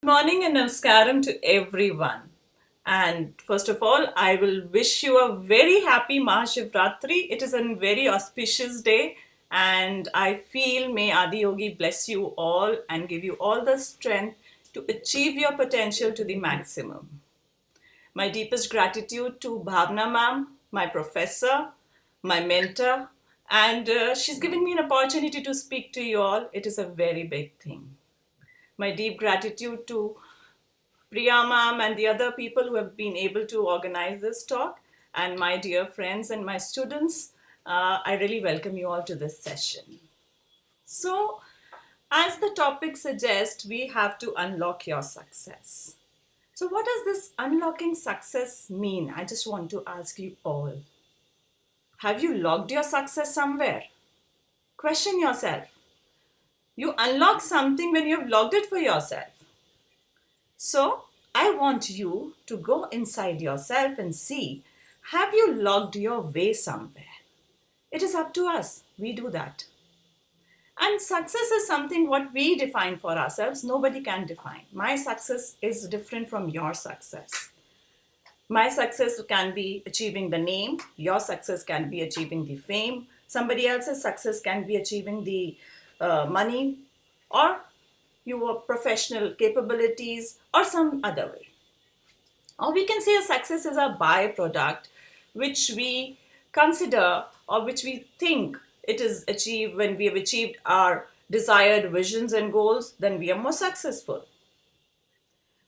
Morning and namaskaram to everyone. And first of all, I will wish you a very happy Mahashivratri. It is a very auspicious day, and I feel may Adi Yogi bless you all and give you all the strength to achieve your potential to the maximum. My deepest gratitude to Bhavna ma'am, my professor, my mentor, and she's given me an opportunity to speak to you all. It is a very big thing. My deep gratitude to Priya ma'am and the other people who have been able to organize this talk, and my dear friends and my students. I really welcome you all to this session. So, as the topic suggests, we have to unlock your success. So, what does this unlocking success mean? I just want to ask you all. Have you logged your success somewhere? Question yourself. You unlock something when you've logged it for yourself. So, I want you to go inside yourself and see, have you logged your way somewhere? It is up to us. We do that. And success is something what we define for ourselves. Nobody can define. My success is different from your success. My success can be achieving the name. Your success can be achieving the fame. Somebody else's success can be achieving the money or your professional capabilities or some other way. Or we can say a success is a byproduct which we consider or which we think it is achieved when we have achieved our desired visions and goals, then we are more successful.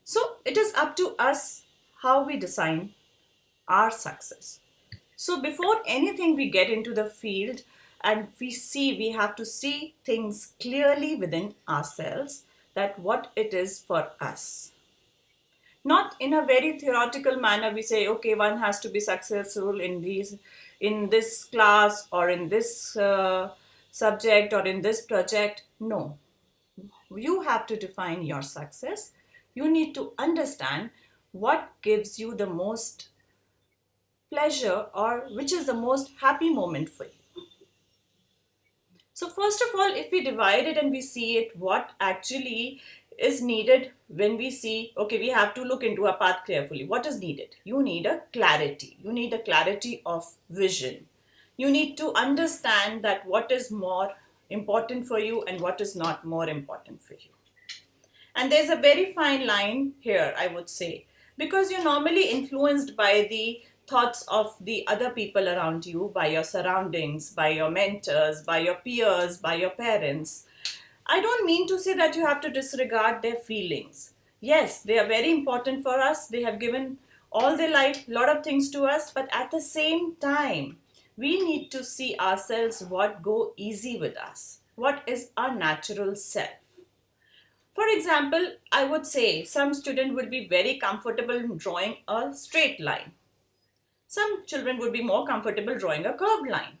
So it is up to us how we design our success. So before anything we get into the field and we have to see things clearly within ourselves that what it is for us. Not in a very theoretical manner we say, okay, one has to be successful in this class or in this subject or in this project. No, you have to define your success. You need to understand what gives you the most pleasure or which is the most happy moment for you. So first of all, if we divide it and we see it, what actually is needed when we see, okay, we have to look into a path carefully. What is needed? You need a clarity. You need a clarity of vision. You need to understand that what is more important for you and what is not more important for you. And there's a very fine line here, I would say, because you're normally influenced by the thoughts of the other people around you, by your surroundings, by your mentors, by your peers, by your parents. I don't mean to say that you have to disregard their feelings. Yes, they are very important for us. They have given all their life a lot of things to us, but at the same time, we need to see ourselves what go easy with us, what is our natural self. For example, I would say some student would be very comfortable in drawing a straight line. Some children would be more comfortable drawing a curved line.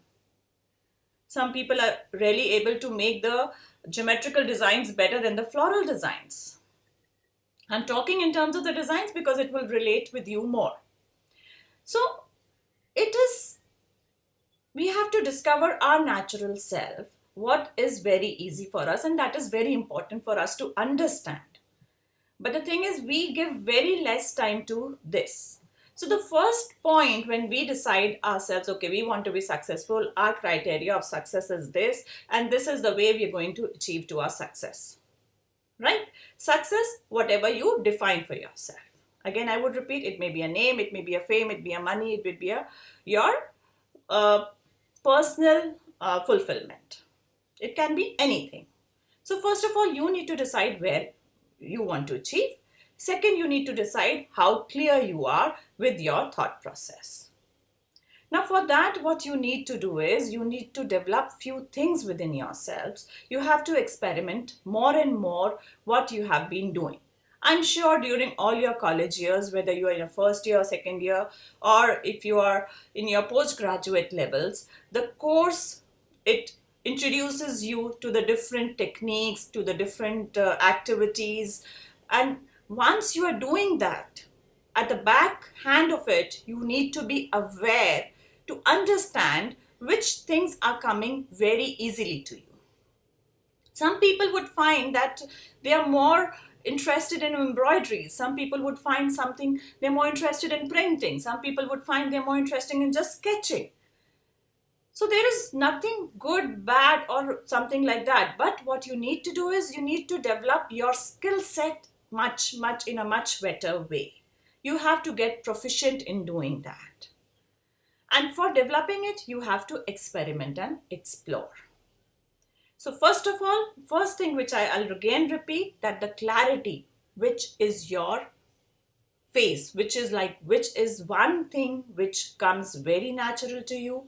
Some people are really able to make the geometrical designs better than the floral designs. I'm talking in terms of the designs because it will relate with you more. So we have to discover our natural self, what is very easy for us, and that is very important for us to understand. But the thing is, we give very less time to this. So the first point when we decide ourselves, okay, we want to be successful, our criteria of success is this, and this is the way we're going to achieve to our success. Right? Success, whatever you define for yourself. Again, I would repeat, it may be a name, it may be a fame, it may be a money, it would be your personal fulfillment. It can be anything. So first of all, you need to decide where you want to achieve. Second, you need to decide how clear you are with your thought process. Now for that, what you need to do is you need to develop few things within yourselves. You have to experiment more and more what you have been doing. I'm sure during all your college years, whether you are in your first year, second year, or if you are in your postgraduate levels, the course, it introduces you to the different techniques, to the different activities. And once you are doing that, at the back hand of it, you need to be aware to understand which things are coming very easily to you. Some people would find that they are more interested in embroidery. Some people would find something, they're more interested in printing. Some people would find they're more interested in just sketching. So there is nothing good, bad, or something like that. But what you need to do is you need to develop your skill set in a much better way. You have to get proficient in doing that. And for developing it, you have to experiment and explore. So first of all, first thing which I'll again repeat, that the clarity, which is your face, which is one thing which comes very natural to you,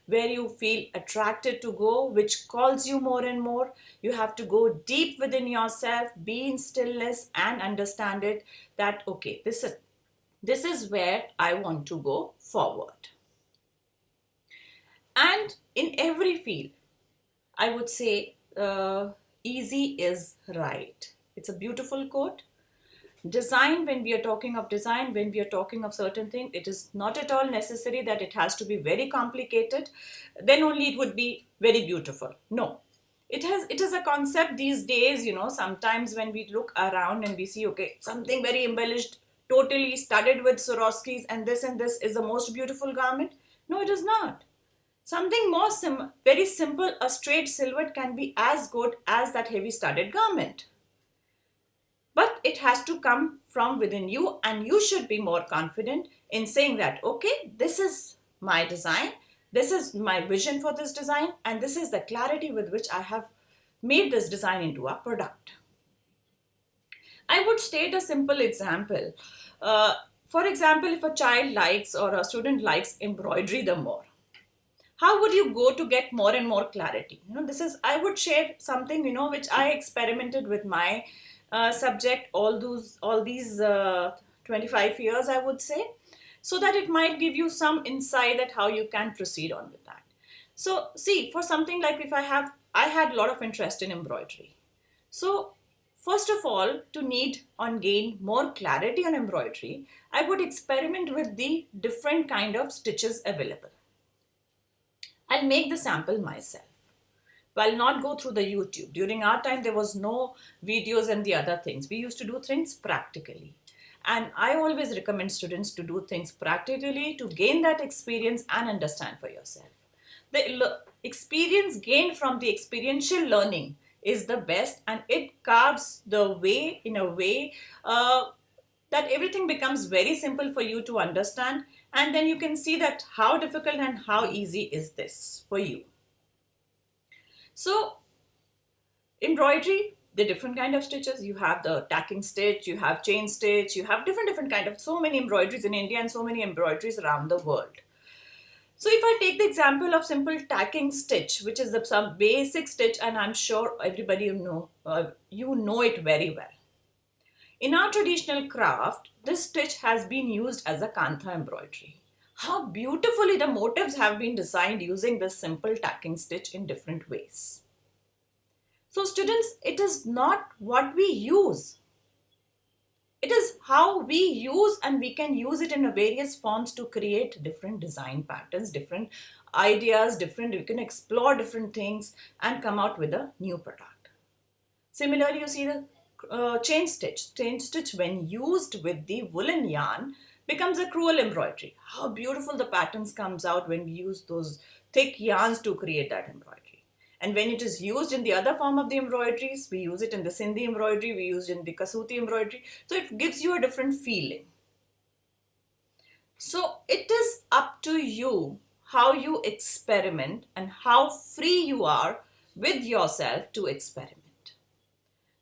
where you feel attracted to go, which calls you more and more. You have to go deep within yourself, be in stillness and understand it, that okay, this is where I want to go forward. And in every field, I would say easy is right. It's a beautiful quote. Design, when we are talking of design, when we are talking of certain things, it is not at all necessary that it has to be very complicated. Then only it would be very beautiful. No. It is a concept these days, sometimes when we look around and we see, okay, something very embellished, totally studded with Swarovskis and this is the most beautiful garment. No, it is not. Something more very simple, a straight silhouette can be as good as that heavy studded garment. But it has to come from within you, and you should be more confident in saying that, okay, this is my design, this is my vision for this design, and this is the clarity with which I have made this design into a product. I would state a simple example. For example, if a child likes or a student likes embroidery the more, how would you go to get more and more clarity? I would share something, which I experimented with my subject all these 25 years, I would say, so that it might give you some insight at how you can proceed on with that. So see, for something like I had a lot of interest in embroidery. So first of all, to gain more clarity on embroidery, I would experiment with the different kind of stitches available. I'll make the sample myself. I'll not go through the YouTube. During our time, there was no videos and the other things. We used to do things practically. And I always recommend students to do things practically to gain that experience and understand for yourself. The experience gained from the experiential learning is the best, and it carves the way in a way that everything becomes very simple for you to understand. And then you can see that how difficult and how easy is this for you. So embroidery, the different kind of stitches. You have the tacking stitch, you have chain stitch, you have different kind of, so many embroideries in India and so many embroideries around the world. So if I take the example of simple tacking stitch, which is some basic stitch, and I'm sure everybody you know it very well. In our traditional craft, this stitch has been used as a kantha embroidery. How beautifully the motifs have been designed using this simple tacking stitch in different ways. So students, it is not what we use. It is how we use, and we can use it in various forms to create different design patterns, different ideas, we can explore different things and come out with a new product. Similarly, you see the chain stitch. Chain stitch, when used with the woolen yarn, becomes a crewel embroidery. How beautiful the patterns comes out when we use those thick yarns to create that embroidery. And when it is used in the other form of the embroideries, we use it in the Sindhi embroidery, we use it in the Kasuti embroidery. So it gives you a different feeling. So it is up to you how you experiment and how free you are with yourself to experiment.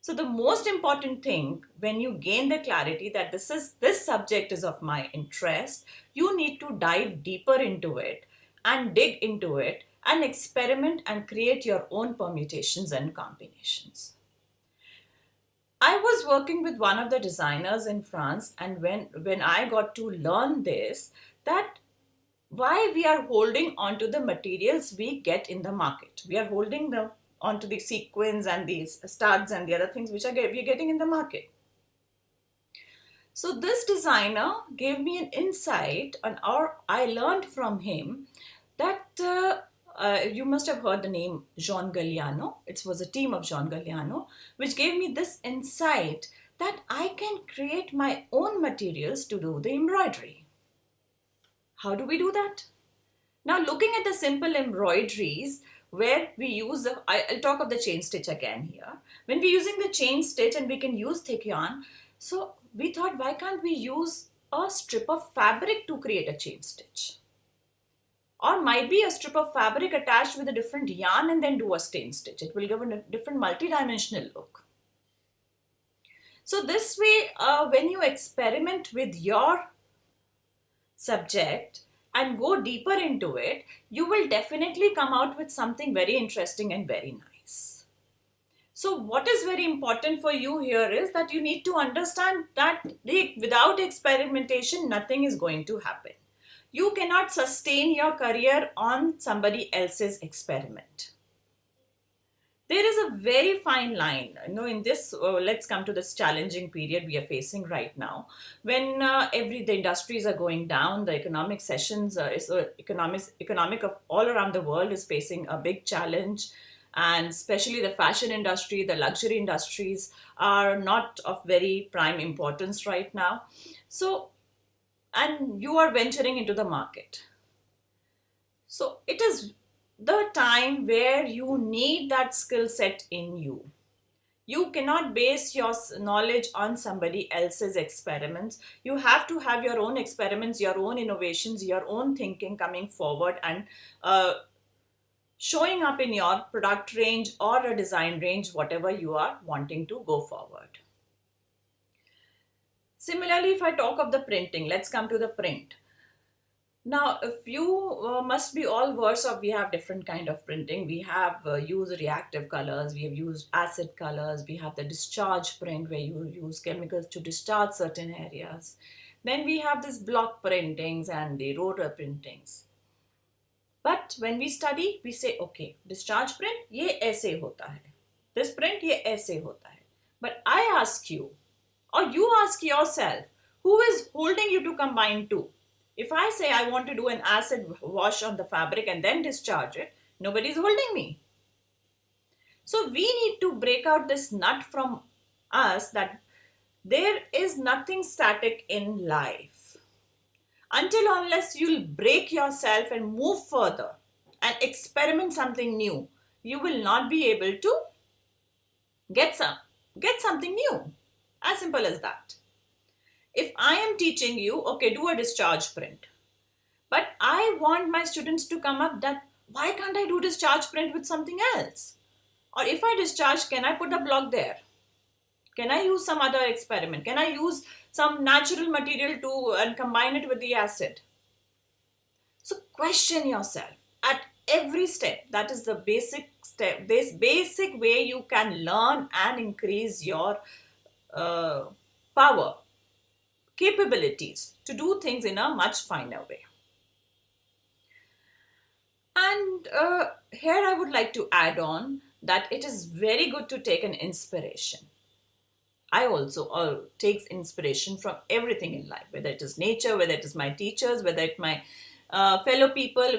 So the most important thing, when you gain the clarity that this subject is of my interest, you need to dive deeper into it and dig into it and experiment and create your own permutations and combinations. I was working with one of the designers in France, and when I got to learn this, that why we are holding on to the materials we get in the market. We are holding them onto the sequins and these studs and the other things which we're getting in the market. So this designer gave me an insight, or I learned from him that you must have heard the name Jean Galliano. It was a team of Jean Galliano, which gave me this insight that I can create my own materials to do the embroidery. How do we do that? Now, looking at the simple embroideries where we use I'll talk of the chain stitch again here. When we're using the chain stitch and we can use thick yarn, so we thought, why can't we use a strip of fabric to create a chain stitch? Or might be a strip of fabric attached with a different yarn and then do a chain stitch. It will give a different multi-dimensional look. So this way, when you experiment with your subject and go deeper into it, you will definitely come out with something very interesting and very nice. So what is very important for you here is that you need to understand that without experimentation, nothing is going to happen. You cannot sustain your career on somebody else's experiment. There is a very fine line, in this, let's come to this challenging period we are facing right now, when the industries are going down, the economic sessions, economic of all around the world is facing a big challenge, and especially the fashion industry, the luxury industries are not of very prime importance right now. So, and you are venturing into the market. So it is the time where you need that skill set in you. You cannot base your knowledge on somebody else's experiments. You have to have your own experiments, your own innovations, your own thinking coming forward and showing up in your product range or a design range, whatever you are wanting to go forward. Similarly, if I talk of the printing, let's come to the print. Now, if you must be all versed of, we have different kind of printing. We have used reactive colors, we have used acid colors, we have the discharge print where you use chemicals to discharge certain areas. Then we have this block printings and the rotor printings. But when we study, we say, okay, discharge print, ye aise hota hai. This print, ye aise hota hai. But I ask you, or you ask yourself, who is holding you to combine two? If I say I want to do an acid wash on the fabric and then discharge it, nobody is holding me. So we need to break out this nut from us that there is nothing static in life. Until unless you'll break yourself and move further and experiment something new, you will not be able to get something new. As simple as that. If I am teaching you, okay, do a discharge print. But I want my students to come up that, why can't I do discharge print with something else? Or if I discharge, can I put a block there? Can I use some other experiment? Can I use some natural material and combine it with the acid? So question yourself at every step. That is the basic step, this basic way you can learn and increase your power, capabilities to do things in a much finer way. And here I would like to add on that it is very good to take an inspiration. I also take inspiration from everything in life, whether it is nature, whether it is my teachers, whether it's my fellow people,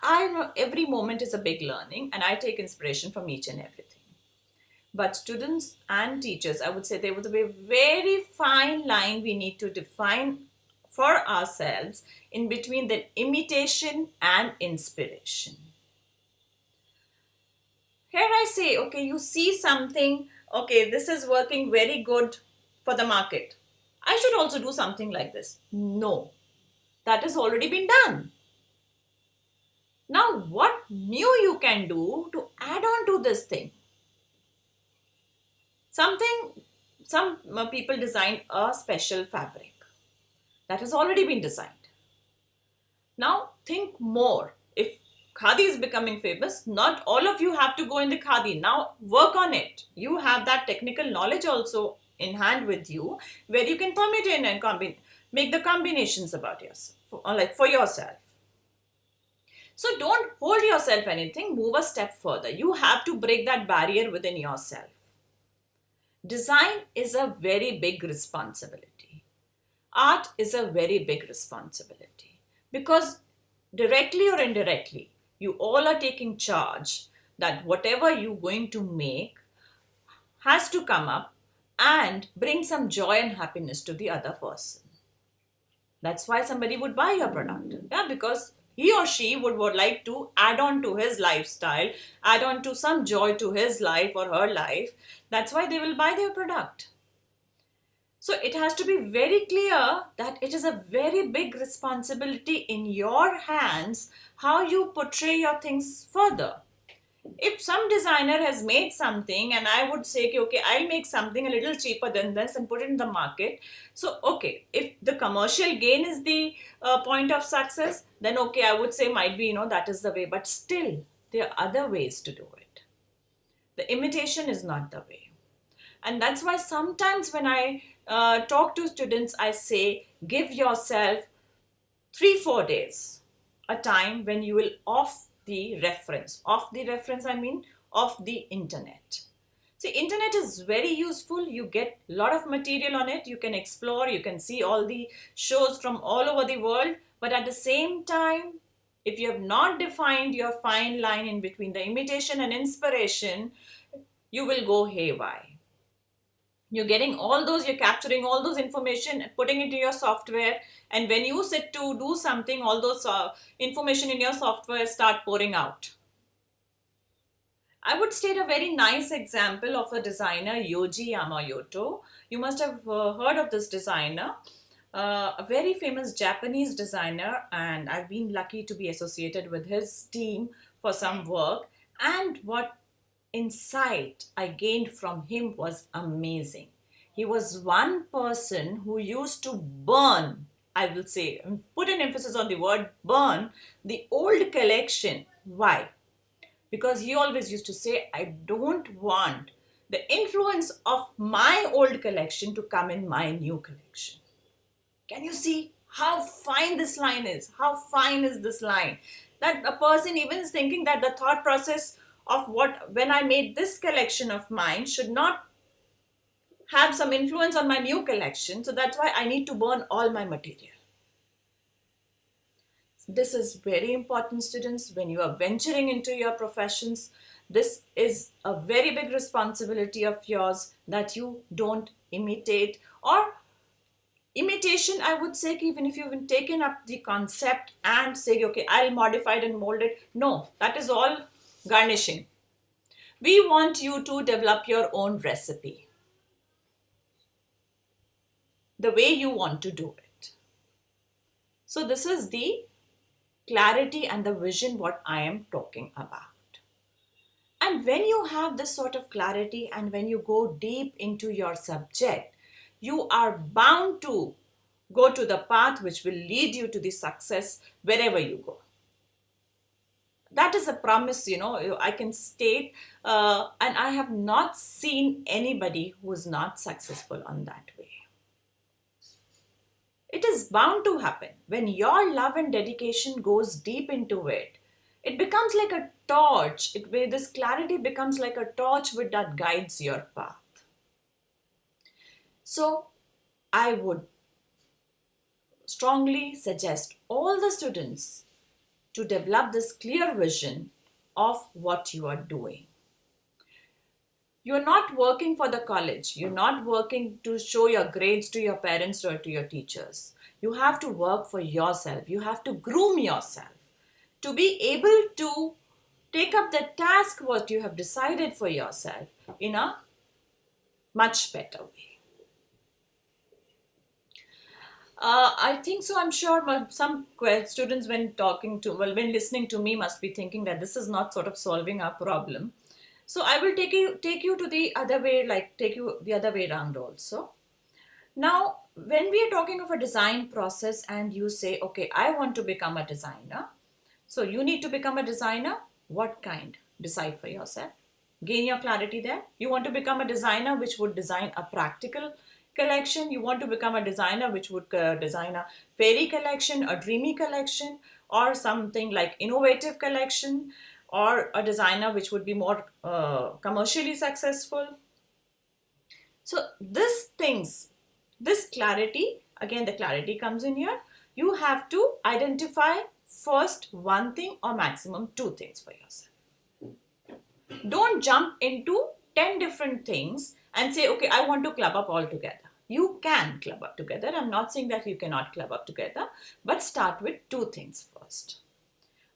I know every moment is a big learning and I take inspiration from each and everything. But students and teachers, I would say there would be a very fine line we need to define for ourselves in between the imitation and inspiration. Here I say, okay, you see something, okay, this is working very good for the market. I should also do something like this. No, that has already been done. Now, what new you can do to add on to this thing? Some people designed a special fabric that has already been designed. Now think more. If khadi is becoming famous, not all of you have to go in the khadi. Now work on it. You have that technical knowledge also in hand with you, where you can permute in and make the combinations about yourself, for yourself. So don't hold yourself anything. Move a step further. You have to break that barrier within yourself. Design is a very big responsibility. Art is a very big responsibility because directly or indirectly, you all are taking charge that whatever you're going to make has to come up and bring some joy and happiness to the other person. That's why somebody would buy your product. Yeah, because he or she would like to add on to his lifestyle, add on to some joy to his life or her life. That's why they will buy their product. So it has to be very clear that it is a very big responsibility in your hands how you portray your things further. If some designer has made something and I would say, okay, I'll make something a little cheaper than this and put it in the market. So, okay, if the commercial gain is the point of success, then okay, I would say might be, that is the way. But still, there are other ways to do it. The imitation is not the way. And that's why sometimes when I talk to students, I say, give yourself 3-4 days, a time when you will off the reference. Off the reference, I mean off the internet. See, internet is very useful. You get a lot of material on it. You can explore, you can see all the shows from all over the world. But at the same time, if you have not defined your fine line in between the imitation and inspiration, you will go haywire. You're getting all those, you're capturing all those information, putting it into your software. And when you sit to do something, all those information in your software start pouring out. I would state a very nice example of a designer, Yohji Yamamoto. You must have heard of this designer, a very famous Japanese designer, and I've been lucky to be associated with his team for some work. And what insight I gained from him was amazing. He was one person who used to burn, I will say, put an emphasis on the word burn, the old collection. Why? Because he always used to say, I don't want the influence of my old collection to come in my new collection. Can you see how fine this line is? How fine is this line? That a person even is thinking that the thought process of when I made this collection of mine should not have some influence on my new collection. So that's why I need to burn all my material. This is very important, students. When you are venturing into your professions, this is a very big responsibility of yours, that you don't imitate. Or imitation, I would say, even if you've taken up the concept and say, okay, I'll modify it and mold it. No, that is all garnishing. We want you to develop your own recipe, the way you want to do it. So this is the clarity and the vision what I am talking about. And when you have this sort of clarity and when you go deep into your subject, you are bound to go to the path which will lead you to the success wherever you go. That is a promise, I can state, and I have not seen anybody who is not successful on that way. It is bound to happen. When your love and dedication goes deep into it, it becomes like a torch. This clarity becomes like a torch that guides your path. So I would strongly suggest all the students to develop this clear vision of what you are doing. You're not working for the college. You're not working to show your grades to your parents or to your teachers. You have to work for yourself. You have to groom yourself to be able to take up the task what you have decided for yourself in a much better way. I think so. I'm sure some students when listening to me must be thinking that this is not sort of solving our problem. So I will take you to the other way, take you the other way around also. Now, when we are talking of a design process and you say, okay, I want to become a designer. So you need to become a designer. What kind? Decide for yourself. Gain your clarity there. You want to become a designer which would design a practical collection. You want to become a designer which would design a fairy collection, a dreamy collection, or something like innovative collection, or a designer which would be more commercially successful. So this clarity, again the clarity comes in here. You have to identify first one thing or maximum two things for yourself. Don't jump into 10 different things and say, okay, I want to club up all together. You can club up together. I'm not saying that you cannot club up together, but start with two things first.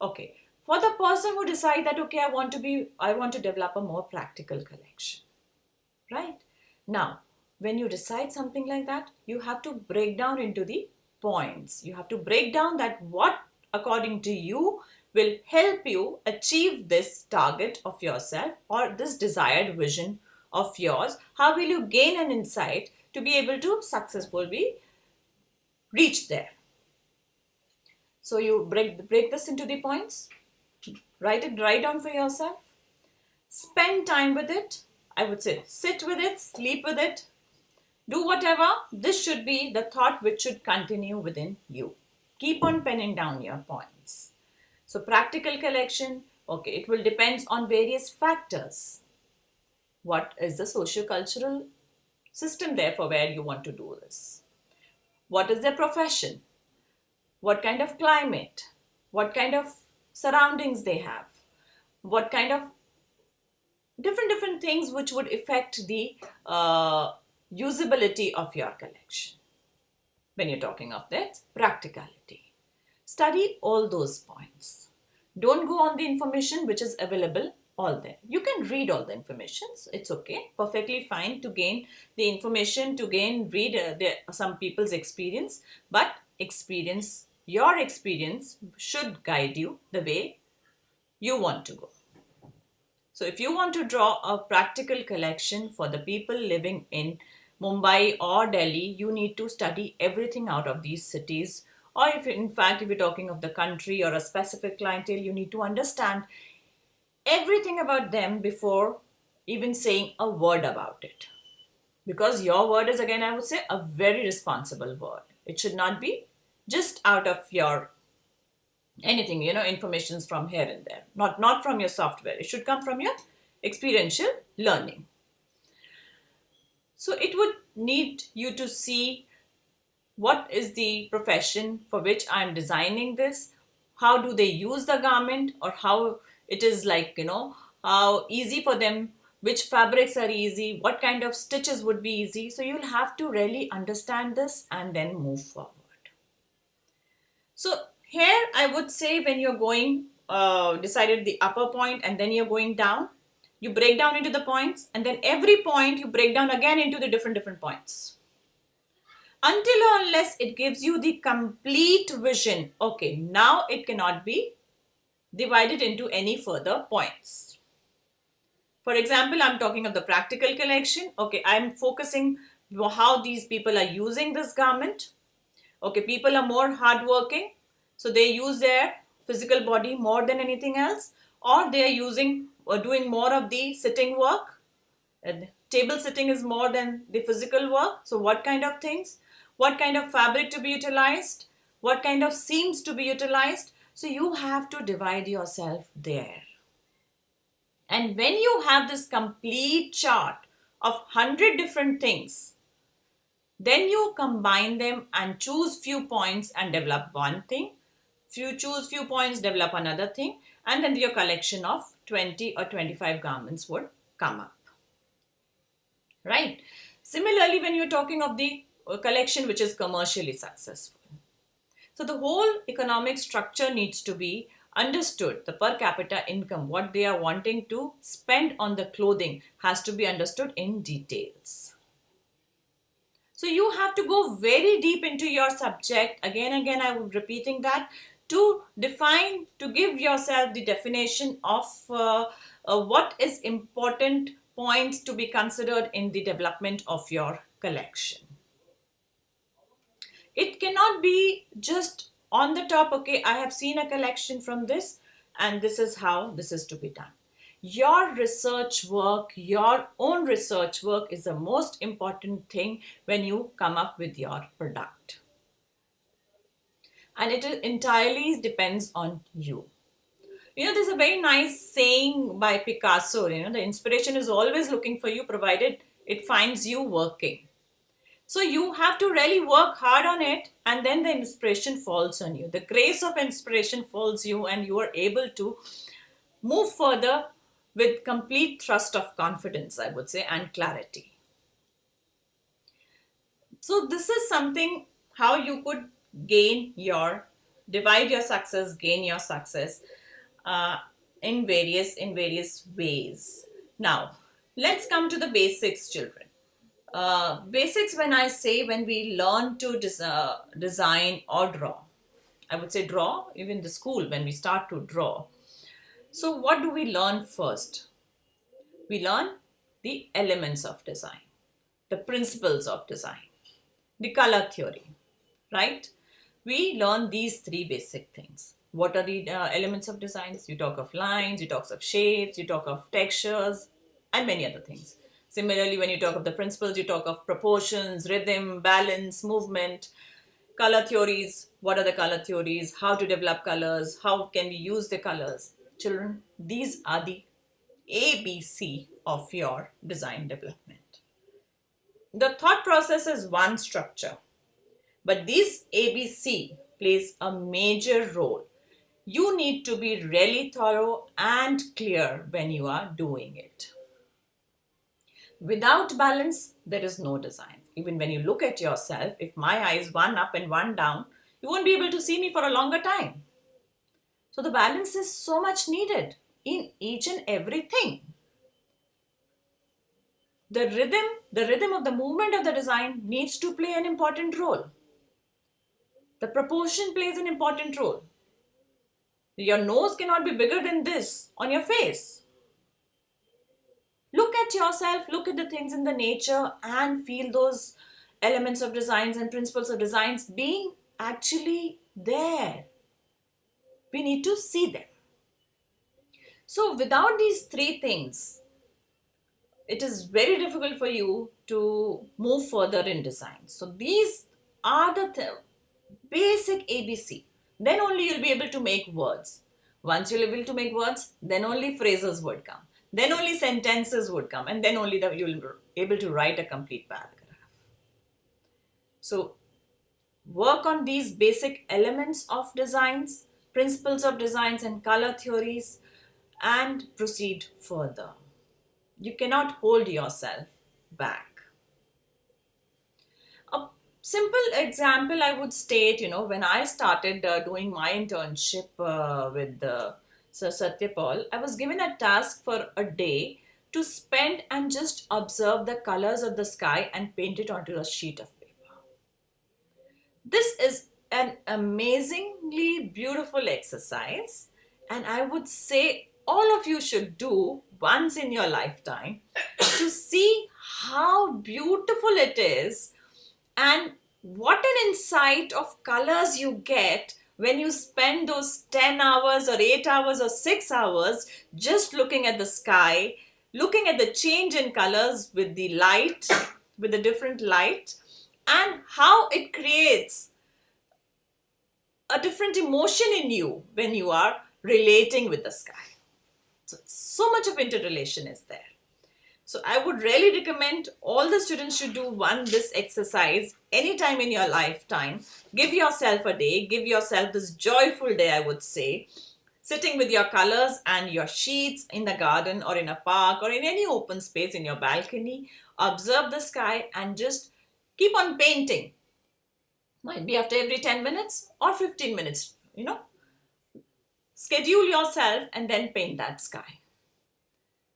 Okay, for the person who decide that, okay, I want to develop a more practical collection, right? Now, when you decide something like that, you have to break down into the points. You have to break down that what, according to you, will help you achieve this target of yourself or this desired vision of yours. How will you gain an insight to be able to successfully reach there? So you break this into the points, write down for yourself, spend time with it. I would say sit with it, sleep with it, do whatever. This should be the thought which should continue within you. Keep on penning down your points. So practical collection, okay, it will depend on various factors. What is the socio-cultural system there for where you want to do this? What is their profession? What kind of climate? What kind of surroundings they have? What kind of different things which would affect the usability of your collection when you're talking of that practicality. Study all those points. Don't go on the information which is available all there. You can read all the information. It's okay, perfectly fine to gain the information, to read some people's experience, but your experience should guide you the way you want to go. So if you want to draw a practical collection for the people living in Mumbai or Delhi, you need to study everything out of these cities. Or if you're talking of the country or a specific clientele, you need to understand everything about them before even saying a word about it. Because your word is, again, I would say, a very responsible word. It should not be just out of your anything, informations from here and there. Not from your software. It should come from your experiential learning. So it would need you to see what is the profession for which I'm designing this, how do they use the garment, or how it is like, how easy for them, which fabrics are easy, what kind of stitches would be easy. So you'll have to really understand this and then move forward. So here I would say when you're going, decided the upper point and then you're going down, you break down into the points, and then every point you break down again into the different points. Until or unless it gives you the complete vision. Okay, now it cannot be divided into any further points. For example, I'm talking of the practical collection. Okay, I'm focusing how these people are using this garment. Okay, people are more hardworking, so they use their physical body more than anything else, or they are using or doing more of the sitting work. Table sitting is more than the physical work. So what kind of things? What kind of fabric to be utilized? What kind of seams to be utilized? So you have to divide yourself there. And when you have this complete chart of 100 different things, then you combine them and choose few points and develop one thing. You choose few points, develop another thing, and then your collection of 20 or 25 garments would come up. Right? Similarly, when you're talking of the collection which is commercially successful. So the whole economic structure needs to be understood. The per capita income, what they are wanting to spend on the clothing, has to be understood in details. So you have to go very deep into your subject. Again, I will be repeating that, to define, to give yourself the definition of what is important points to be considered in the development of your collection. It cannot be just on the top, okay, I have seen a collection from this and this is how this is to be done. Your research work, your own research work is the most important thing when you come up with your product. And it entirely depends on you. There's a very nice saying by Picasso, the inspiration is always looking for you provided it finds you working. So you have to really work hard on it, and then the inspiration falls on you. The grace of inspiration falls you, and you are able to move further with complete thrust of confidence, I would say, and clarity. So this is something how you could divide your success, gain your success uh, in various ways. Now, let's come to the basics, children. Basics, when we learn to design or draw, I would say draw, even the school, when we start to draw. So, what do we learn first? We learn the elements of design, the principles of design, the color theory, right? We learn these three basic things. What are the elements of designs? You talk of lines, you talk of shapes, you talk of textures, and many other things. Similarly, when you talk of the principles, you talk of proportions, rhythm, balance, movement, color theories. What are the color theories? How to develop colors? How can we use the colors? Children, these are the ABC of your design development. The thought process is one structure, but this ABC plays a major role. You need to be really thorough and clear when you are doing it. Without balance, there is no design. Even when you look at yourself, if my eyes one up and one down, you won't be able to see me for a longer time. So the balance is so much needed in each and everything. The rhythm of the movement of the design needs to play an important role. The proportion plays an important role. Your nose cannot be bigger than this on your face. Look at yourself, look at the things in the nature and feel those elements of designs and principles of designs being actually there. We need to see them. So without these three things, it is very difficult for you to move further in design. So these are the basic ABC. Then only you'll be able to make words. Once you're able to make words, then only phrases would come. Then only sentences would come. And then only you'll be able to write a complete paragraph. So work on these basic elements of designs, principles of designs and color theories, and proceed further. You cannot hold yourself back. A simple example I would state, when I started doing my internship with Sir Satyapal, I was given a task for a day to spend and just observe the colors of the sky and paint it onto a sheet of paper. This is an amazingly beautiful exercise, and I would say all of you should do once in your lifetime to see how beautiful it is and what an insight of colors you get when you spend those 10 hours or 8 hours or 6 hours just looking at the sky, looking at the change in colors with the light, with the different light, and how it creates a different emotion in you when you are relating with the sky. So much of interrelation is there. So I would really recommend all the students should do this exercise anytime in your lifetime. Give yourself a day, give yourself this joyful day, I would say, sitting with your colors and your sheets in the garden or in a park or in any open space in your balcony. Observe the sky and just keep on painting. Might be after every 10 minutes or 15 minutes, Schedule yourself and then paint that sky.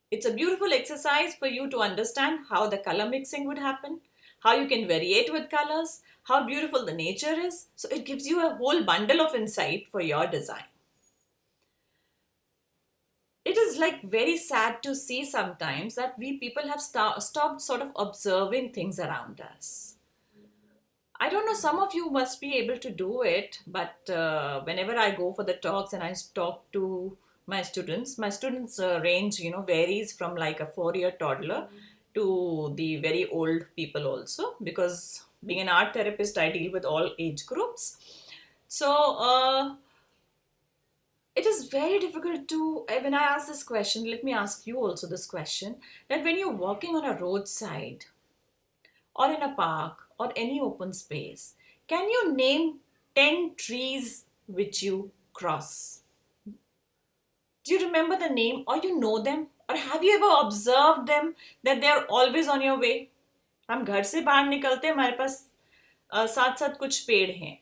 It's a beautiful exercise for you to understand how the color mixing would happen, how you can variate with colors, how beautiful the nature is. So it gives you a whole bundle of insight for your design. It is like very sad to see sometimes that we people have stopped sort of observing things around us. I don't know, some of you must be able to do it, but whenever I go for the talks and I talk to my students range, varies from like a 4-year toddler to the very old people also, because being an art therapist, I deal with all age groups. So it is very difficult to, when I ask this question, let me ask you also this question, that when you're walking on a roadside or in a park or any open space, can you name 10 trees which you cross? Do you remember the name, or you know them, or have you ever observed them that they are always on your way? हम घर से बाहर निकलते हैं, हमारे पास साथ साथ कुछ पेड़ हैं,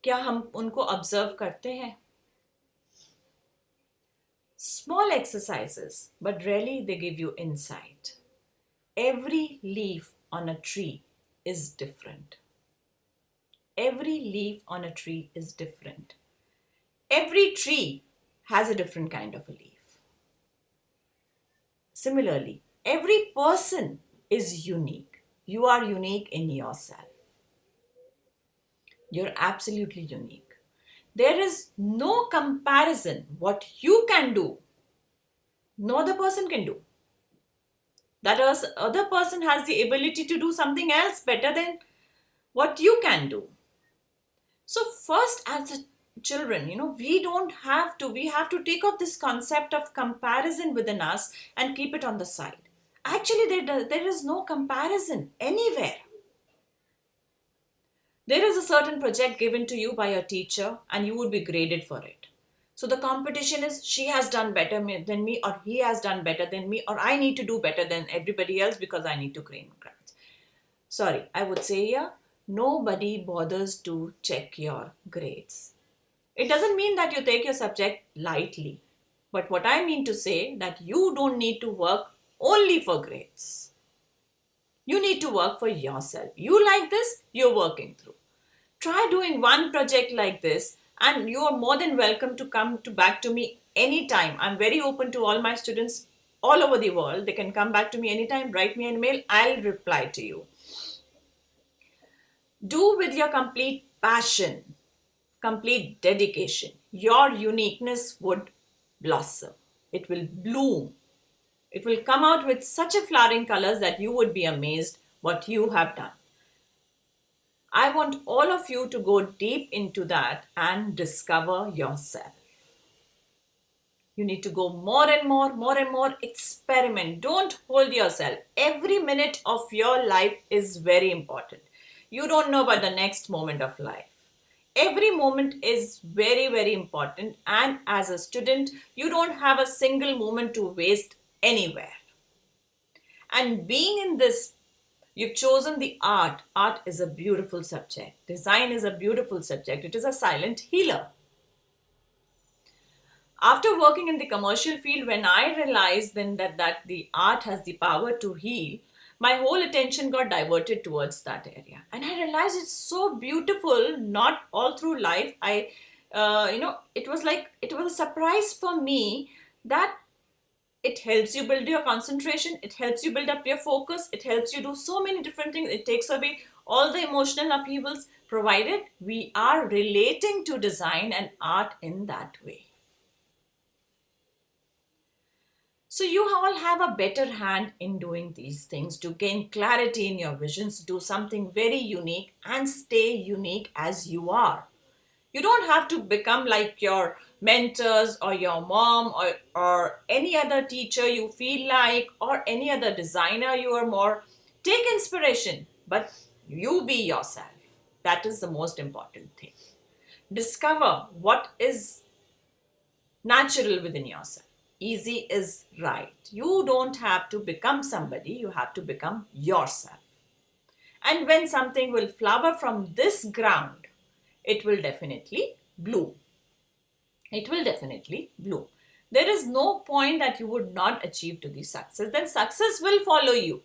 क्या हम उनको ऑब्जर्व करते हैं? Small exercises, but really they give you insight. Every leaf on a tree is different. Every leaf on a tree is different. Every tree has a different kind of a leaf. Similarly, every person is unique. You are unique in yourself. You're absolutely unique. There is no comparison. What you can do, no other person can do. That other person has the ability to do something else better than what you can do. So first, as a children, we have to take off this concept of comparison within us and keep it on the side. Actually, there is no comparison anywhere. There is a certain project given to you by a teacher and you would be graded for it. So the competition is, she has done better than me, or he has done better than me, or I need to do better than everybody else because I need to gain grades. Sorry, I would say here, nobody bothers to check your grades. It doesn't mean that you take your subject lightly. But what I mean to say that you don't need to work only for grades. You need to work for yourself. You like this, you're working through. Try doing one project like this, and you are more than welcome to come back to me anytime. I'm very open to all my students all over the world. They can come back to me anytime, write me an email, I'll reply to you. Do with your complete passion, complete dedication. Your uniqueness would blossom. It will bloom. It will come out with such a flowering colors that you would be amazed what you have done. I want all of you to go deep into that and discover yourself. You need to go more and more, experiment. Don't hold yourself. Every minute of your life is very important. You don't know about the next moment of life. Every moment is very, very important. And as a student, you don't have a single moment to waste anywhere. And being in this, you've chosen the art. Art is a beautiful subject. Design is a beautiful subject. It is a silent healer. After working in the commercial field, when I realized then that the art has the power to heal, my whole attention got diverted towards that area. And I realized it's so beautiful, not all through life. It was a surprise for me that it helps you build your concentration. It helps you build up your focus. It helps you do so many different things. It takes away all the emotional upheavals, provided we are relating to design and art in that way. So you all have a better hand in doing these things to gain clarity in your visions, do something very unique and stay unique as you are. You don't have to become like your mentors or your mom or any other teacher you feel like, or any other designer you are more. Take inspiration, but you be yourself. That is the most important thing. Discover what is natural within yourself. Easy is right. You don't have to become somebody, you have to become yourself. And when something will flower from this ground, it will definitely bloom. It will definitely bloom. There is no point that you would not achieve to the success. Then success will follow you.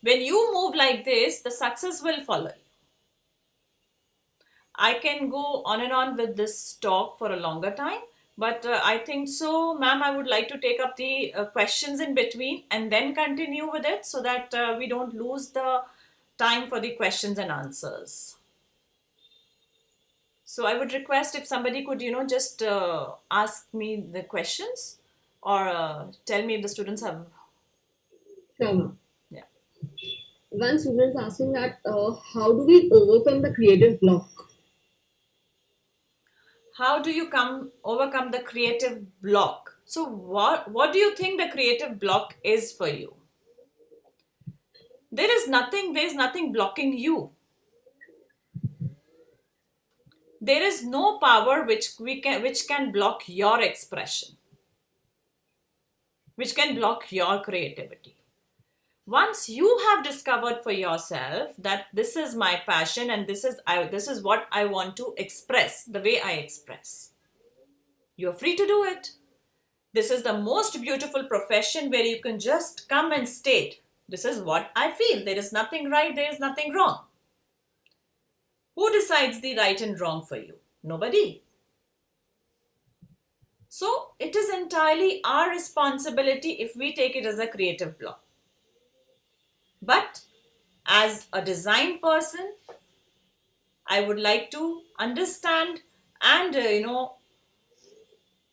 When you move like this, the success will follow you. I can go on and on with this talk for a longer time. But I think so, ma'am, I would like to take up the questions in between and then continue with it so that we don't lose the time for the questions and answers. So I would request if somebody could, just ask me the questions or tell me if the students have. Sure, ma'am. Yeah. One student is asking that how do we overcome the creative block? How do you overcome the creative block? So what do you think the creative block is for you? There is nothing blocking you. There is no power which can block your expression, which can block your creativity. Once you have discovered for yourself that this is my passion and this is what I want to express, the way I express, you're free to do it. This is the most beautiful profession where you can just come and state, this is what I feel. There is nothing right, there is nothing wrong. Who decides the right and wrong for you? Nobody. So it is entirely our responsibility if we take it as a creative block. But as a design person, I would like to understand and,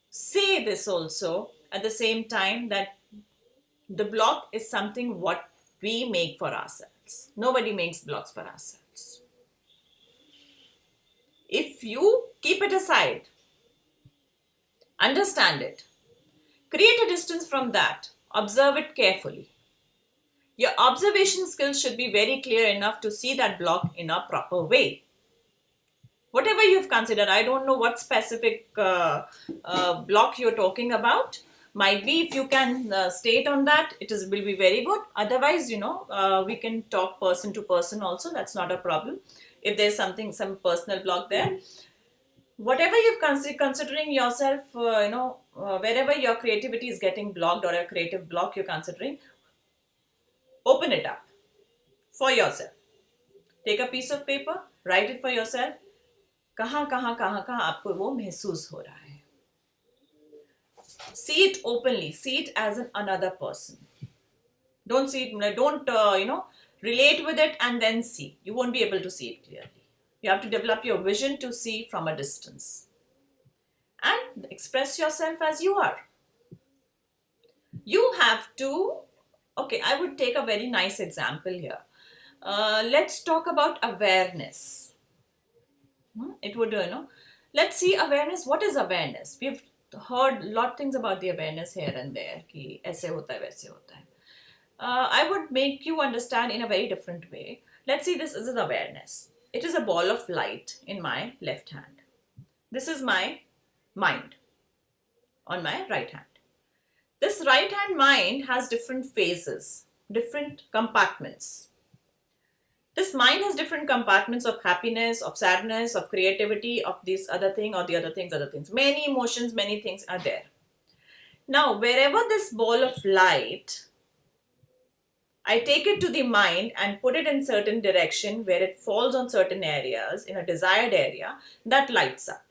say this also at the same time, that the block is something what we make for ourselves. Nobody makes blocks for ourselves. If you keep it aside, understand it, create a distance from that, observe it carefully. Your observation skills should be very clear enough to see that block in a proper way. Whatever you've considered, I don't know what specific block you're talking about. Might be if you can state on that, will be very good. Otherwise, we can talk person to person also. That's not a problem. If there's some personal block there, whatever you're considering yourself, wherever your creativity is getting blocked or a creative block you're considering, open it up for yourself. Take a piece of paper, write it for yourself. कहाँ आपको वो महसूस हो रहा है. See it openly. See it as another person. Don't see it. Don't relate with it and then see. You won't be able to see it clearly. You have to develop your vision to see from a distance and express yourself as you are. You have to. Okay, I would take a very nice example here. Let's talk about awareness. It would, let's see awareness. What is awareness? We've heard a lot of things about the awareness here and there. Ki aise hota hai, waise hota hai. I would make you understand in a very different way. Let's see, this is awareness. It is a ball of light in my left hand. This is my mind on my right hand. This right hand mind has different phases, different compartments. This mind has different compartments of happiness, of sadness, of creativity, of this other thing or the other things. Many emotions, many things are there. Now, wherever this ball of light, I take it to the mind and put it in certain direction where it falls on certain areas, in a desired area, that lights up.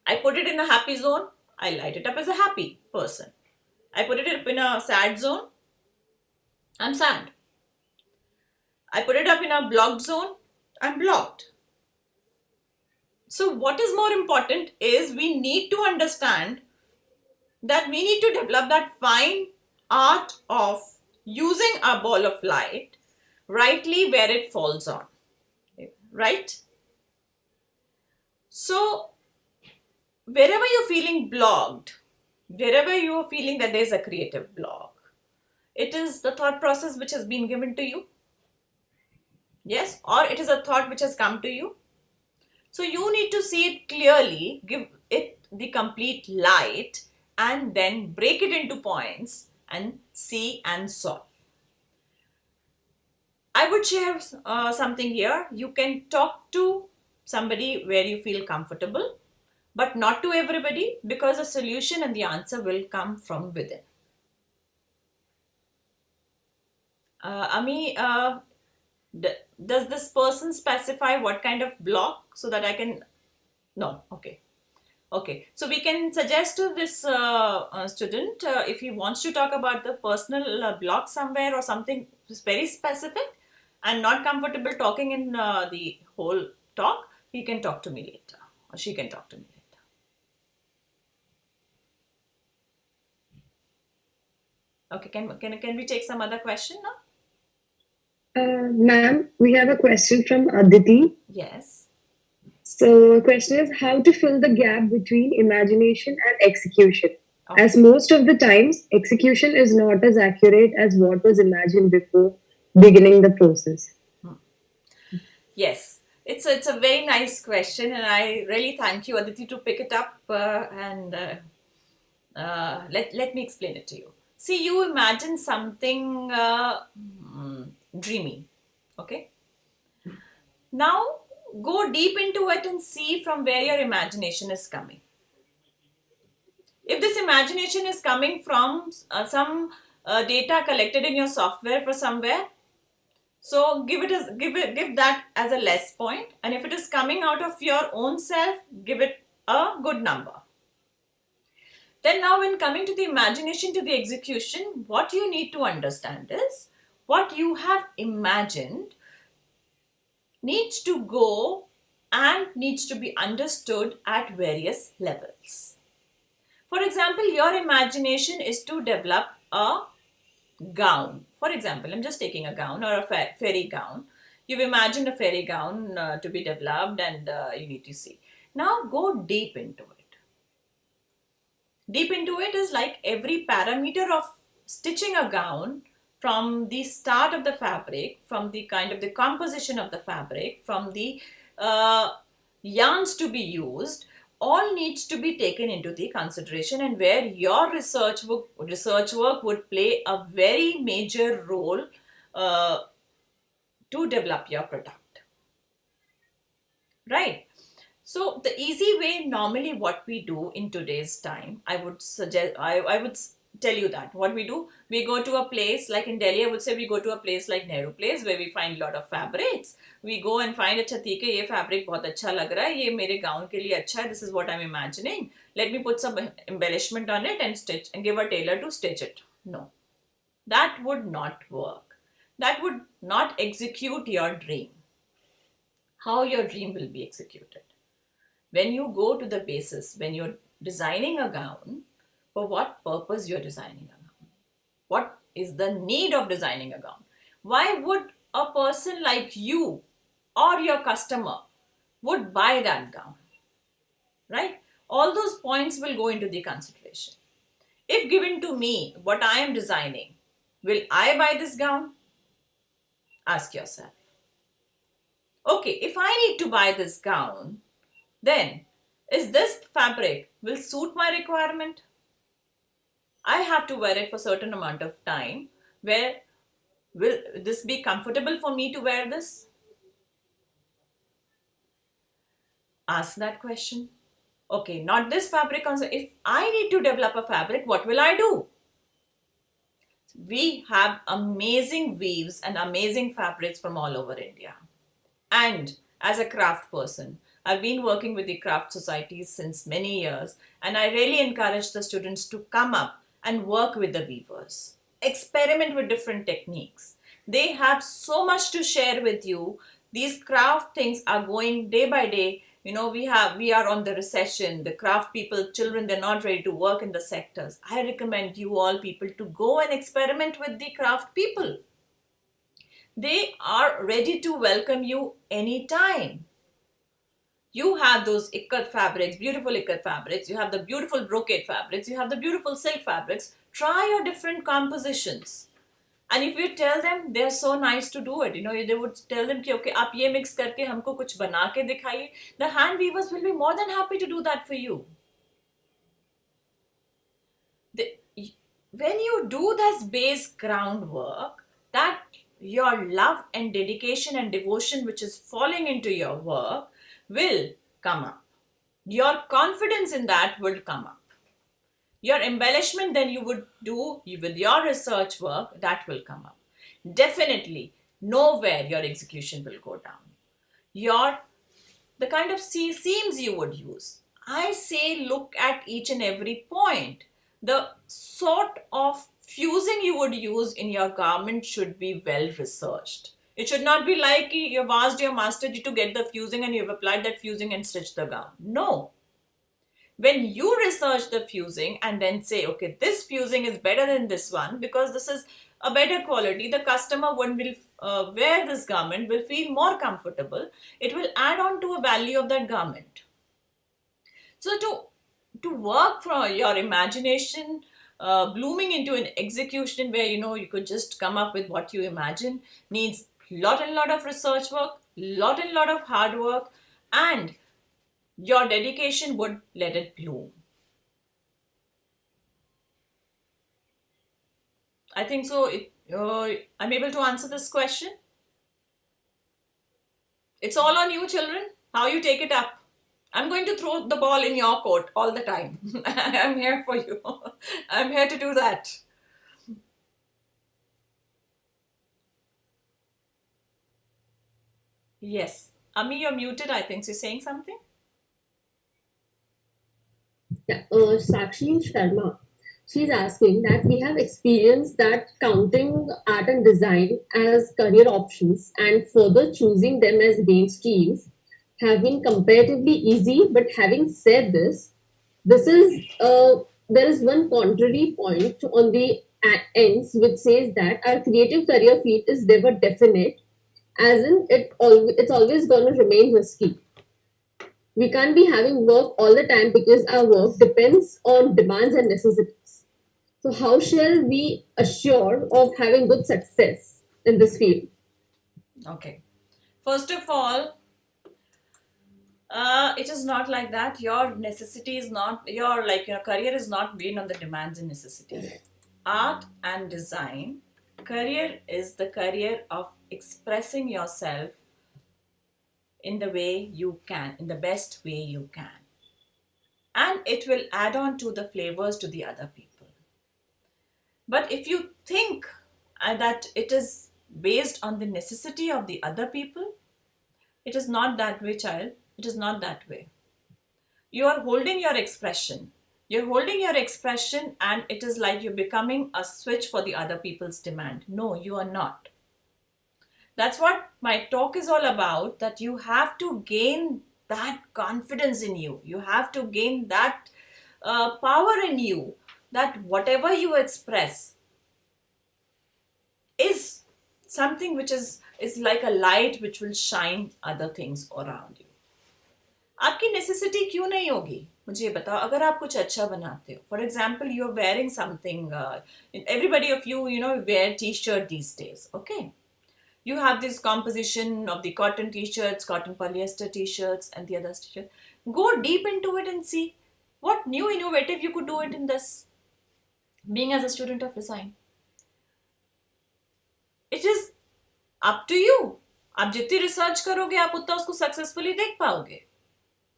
I put it in a happy zone, I light it up as a happy person. I put it up in a sad zone, I'm sad. I put it up in a blocked zone, I'm blocked. So what is more important is we need to understand that we need to develop that fine art of using a ball of light rightly where it falls on. Right? So wherever you're feeling blocked, wherever you're feeling that there's a creative block, it is the thought process which has been given to you. Yes, or it is a thought which has come to you. So you need to see it clearly, give it the complete light, and then break it into points and see and solve. I would share something here. You can talk to somebody where you feel comfortable, but not to everybody, because the solution and the answer will come from within. Ami, does this person specify what kind of block so that I can? No. Okay. So we can suggest to this student if he wants to talk about the personal block somewhere or something very specific and not comfortable talking in the whole talk, he can talk to me later or she can talk to me later. Okay. Can we take some other question now? Ma'am, we have a question from Aditi. Yes. So the question is how to fill the gap between imagination and execution. Okay. As most of the times, execution is not as accurate as what was imagined before beginning the process. Yes, it's a very nice question, and I really thank you, Aditi, to pick it up and let me explain it to you. See, you imagine something dreamy. Okay. Now go deep into it and see from where your imagination is coming. If this imagination is coming from some data collected in your software for somewhere, so give that as a less point, and if it is coming out of your own self, give it a good number. Then now when coming to the imagination to the execution, what you need to understand is what you have imagined needs to go and needs to be understood at various levels. For example, your imagination is to develop a gown. For example, I'm just taking a gown or a fairy gown. You've imagined a fairy gown to be developed, and you need to see. Now go deep into it. Deep into it is like every parameter of stitching a gown, from the start of the fabric, from the kind of the composition of the fabric, from the yarns to be used, all needs to be taken into the consideration, and where your research work would play a very major role to develop your product, right? So the easy way, normally what we do in today's time, I would suggest, I would tell you that what we do, we go to a place like in Delhi, I would say we go to a place like Nehru Place, where we find a lot of fabrics. We go and find, अच्छा ठीक है, ये fabric बहुत अच्छा लग रहा है, ये मेरे गाउन के लिए अच्छा है, this is what I'm imagining. Let me put some embellishment on it and stitch and give a tailor to stitch it. No, that would not work. That would not execute your dream. How your dream will be executed? When you go to the basis, when you're designing a gown, for what purpose you're designing a gown? What is the need of designing a gown? Why would a person like you or your customer would buy that gown? Right? All those points will go into the consideration. If given to me what I am designing, will I buy this gown? Ask yourself. Okay, if I need to buy this gown, then is this fabric will suit my requirement? I have to wear it for a certain amount of time. Where will this be comfortable for me to wear this? Ask that question. Okay, not this fabric. If I need to develop a fabric, what will I do? We have amazing weaves and amazing fabrics from all over India. And as a craft person, I've been working with the craft societies since many years, and I really encourage the students to come up and work with the weavers. Experiment with different techniques. They have so much to share with you. These craft things are going day by day. You know, we are on the recession. The craft people, children, they're not ready to work in the sectors. I recommend you all people to go and experiment with the craft people. They are ready to welcome you anytime. You have those ikat fabrics, beautiful ikat fabrics. You have the beautiful brocade fabrics. You have the beautiful silk fabrics. Try your different compositions. And if you tell them, they're so nice to do it. You know, they would tell them, कि, okay, आप ये mix करके हमको कुछ बना के दिखाइए. The hand weavers will be more than happy to do that for you. When you do this base groundwork, that your love and dedication and devotion which is falling into your work will come up. Your confidence in that will come up. Your embellishment then you would do with your research work, that will come up. Definitely, nowhere your execution will go down. The kind of seams you would use. I say look at each and every point. The sort of fusing you would use in your garment should be well researched. It should not be like you've asked your master to get the fusing and you've applied that fusing and stitched the gown. No. When you research the fusing and then say, okay, this fusing is better than this one because this is a better quality, the customer when will wear this garment will feel more comfortable. It will add on to a value of that garment. So to work from your imagination blooming into an execution where you could just come up with what you imagine needs lot of research work, lot of hard work, and your dedication would let it bloom. I think so. I'm able to answer this question. It's all on you, children, how you take it up. I'm going to throw the ball in your court all the time. I'm here for you. I'm here to do that. Yes. Ami, you're muted, I think. So you're saying something? Yeah, Sakshi Sharma. She's asking that we have experienced that counting art and design as career options and further choosing them as mainstreams have been comparatively easy. But having said this, this is there is one contrary point on the ends which says that our creative career field is never definite, as in it's always going to remain risky. We can't be having work all the time because our work depends on demands and necessities. So, how shall we assure of having good success in this field? Okay. First of all, it is not like that. Your necessity is not, your career is not based on the demands and necessity. Art and design, career is the career of expressing yourself in the way you can, in the best way you can. And it will add on to the flavors to the other people. But if you think that it is based on the necessity of the other people, it is not that way, child. It is not that way. You are holding your expression. You're holding your expression, and it is like you're becoming a switch for the other people's demand. No, you are not. That's what my talk is all about, that you have to gain that confidence in you. You have to gain that power in you, that whatever you express is something which is like a light which will shine other things around you. आपकी necessity क्यों नहीं होगी, मुझे ये बताओ. अगर आप कुछ अच्छा बनाते हो, for example you are wearing something, everybody of you, wear t-shirt these days, okay? You have this composition of the cotton t-shirts, cotton polyester t-shirts, and the other t-shirts. Go deep into it and see what new innovative you could do it in this, being as a student of design. It is up to you. आप जितनी research करोगे आप उतना उसको successfully देख पाओगे.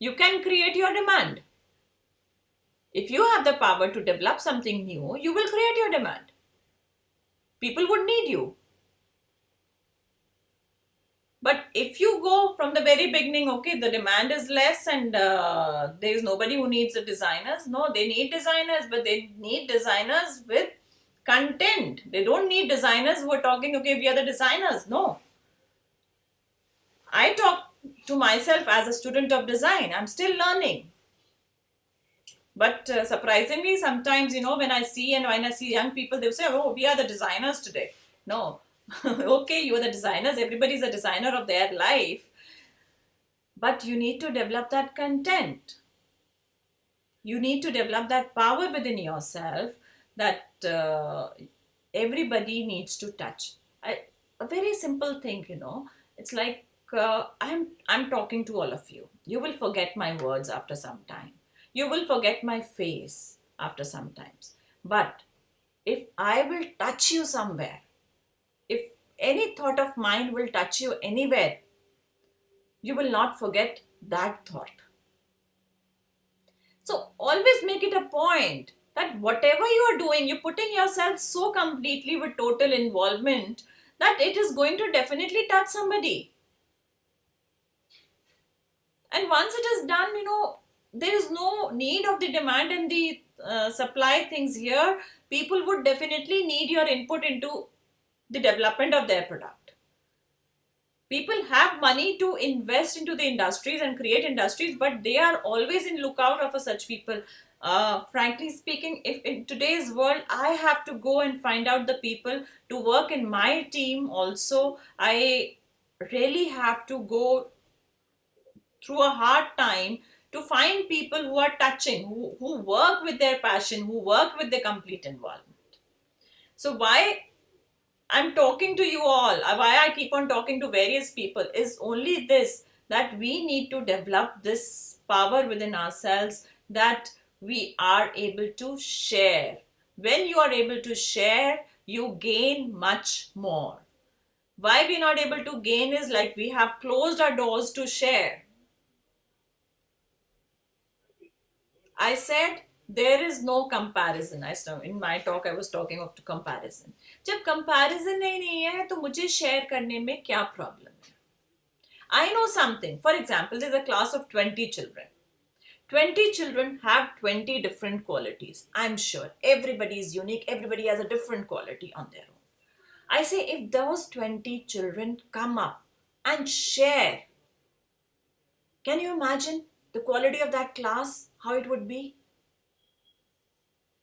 You can create your demand. If you have the power to develop something new, you will create your demand. People would need you. But if you go from the very beginning, okay, the demand is less and there is nobody who needs the designers. No, they need designers, but they need designers with content. They don't need designers who are talking, okay, we are the designers. No. I talk to myself as a student of design. I'm still learning. But surprisingly, sometimes, when I see young people, they'll say, oh, we are the designers today. No. Okay, you are the designers. Everybody's a designer of their life. But you need to develop that content. You need to develop that power within yourself that everybody needs to touch. A very simple thing, it's like I'm talking to all of you. You will forget my words after some time. You will forget my face after some times. But if I will touch you somewhere, if any thought of mine will touch you anywhere, you will not forget that thought. So always make it a point that whatever you are doing, you're putting yourself so completely with total involvement that it is going to definitely touch somebody. And once it is done, there is no need of the demand and the supply things here. People would definitely need your input into the development of their product. People have money to invest into the industries and create industries, but they are always in lookout of such people. Frankly speaking, if in today's world I have to go and find out the people to work in my team also, I really have to go through a hard time to find people who are touching, who work with their passion, who work with their complete involvement. So why I'm talking to you all, why I keep on talking to various people is only this, that we need to develop this power within ourselves that we are able to share. When you are able to share, you gain much more. Why we're not able to gain is like we have closed our doors to share. I said there is no comparison. In my talk I was talking of comparison. जब comparison नहीं है तो मुझे share करने में क्या problem है? I know something. For example, there's a class of 20 children. 20 children have 20 different qualities. I'm sure everybody is unique. Everybody has a different quality on their own. I say if those 20 children come up and share, can you imagine the quality of that class, how it would be?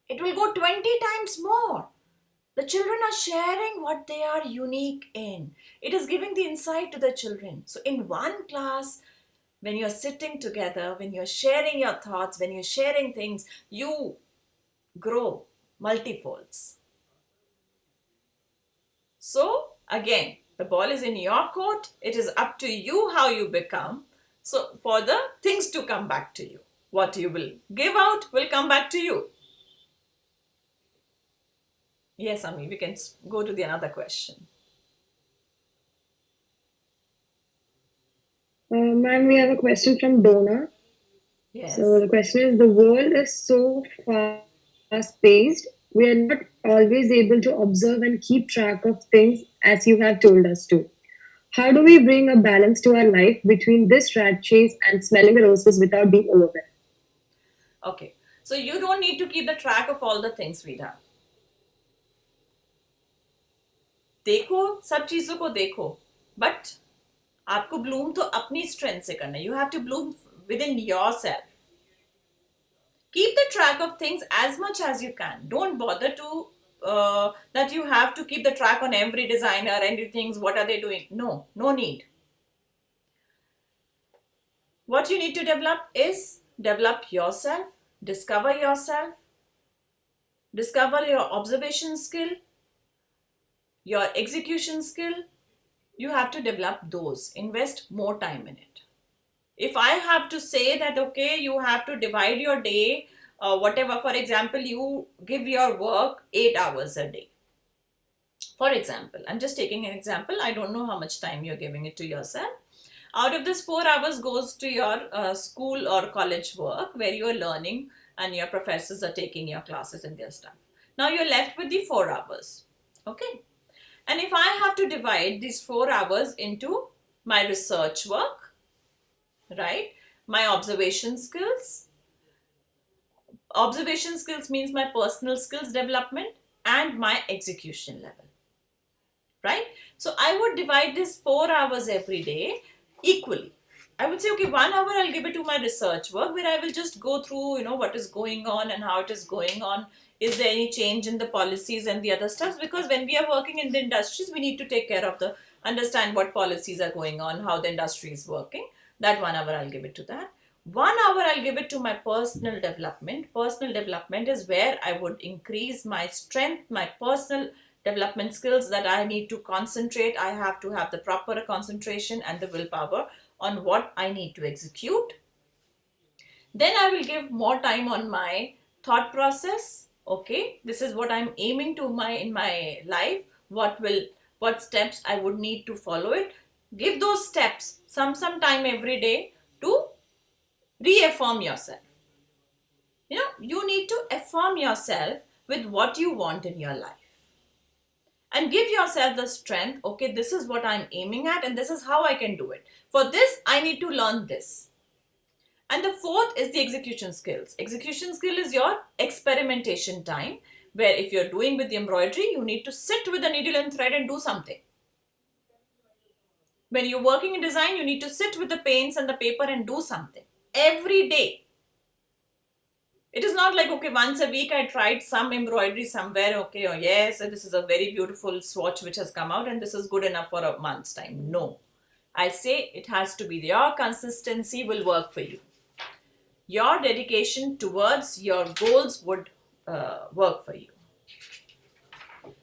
It will go 20 times more. The children are sharing what they are unique in. It is giving the insight to the children. So in one class, when you're sitting together, when you're sharing your thoughts, when you're sharing things, you grow multifolds. So again, the ball is in your court. It is up to you how you become. So for the things to come back to you, what you will give out will come back to you. Yes, Ami, we can go to the another question. Ma'am, we have a question from Donna. Yes. So the question is, the world is so fast-paced, we are not always able to observe and keep track of things as you have told us to. How do we bring a balance to our life between this rat chase and smelling the roses without being overwhelmed? Okay, so you don't need to keep the track of all the things, Vida. देखो, सब चीजों को देखो, but आपको bloom तो अपनी strength से करना है. You have to bloom within yourself. Keep the track of things as much as you can. Don't bother to that you have to keep the track on every designer and you think what are they doing. No need. What you need to develop is develop yourself, discover yourself, discover your observation skill, your execution skill. You have to develop those, invest more time in it. If I have to say that, okay, you have to divide your day, whatever, for example, you give your work 8 hours a day. For example, I'm just taking an example. I don't know how much time you're giving it to yourself. Out of this 4 hours goes to your school or college work where you're learning and your professors are taking your classes and their stuff. Now you're left with the 4 hours. Okay. And if I have to divide these 4 hours into my research work, right? My observation skills. Observation skills means my personal skills development and my execution level, right? So I would divide this 4 hours every day equally. I would say, okay, 1 hour I'll give it to my research work where I will just go through, what is going on and how it is going on. Is there any change in the policies and the other stuff? Because when we are working in the industries, we need to take care of understand what policies are going on, how the industry is working. That 1 hour I'll give it to that. 1 hour I'll give it to my personal development. Personal development is where I would increase my strength, my personal development skills that I need to concentrate. I have to have the proper concentration and the willpower on what I need to execute. Then I will give more time on my thought process. Okay, this is what I'm aiming to in my life. What steps I would need to follow it. Give those steps some time every day to reaffirm yourself. You need to affirm yourself with what you want in your life. And give yourself the strength, okay, this is what I'm aiming at and this is how I can do it. For this, I need to learn this. And the fourth is the execution skills. Execution skill is your experimentation time, where if you're doing with the embroidery, you need to sit with a needle and thread and do something. When you're working in design, you need to sit with the paints and the paper and do something. Every day. It is not like, okay, once a week I tried some embroidery somewhere, okay, oh yes, this is a very beautiful swatch which has come out and this is good enough for a month's time. No. I say it has to be your consistency will work for you. Your dedication towards your goals would work for you.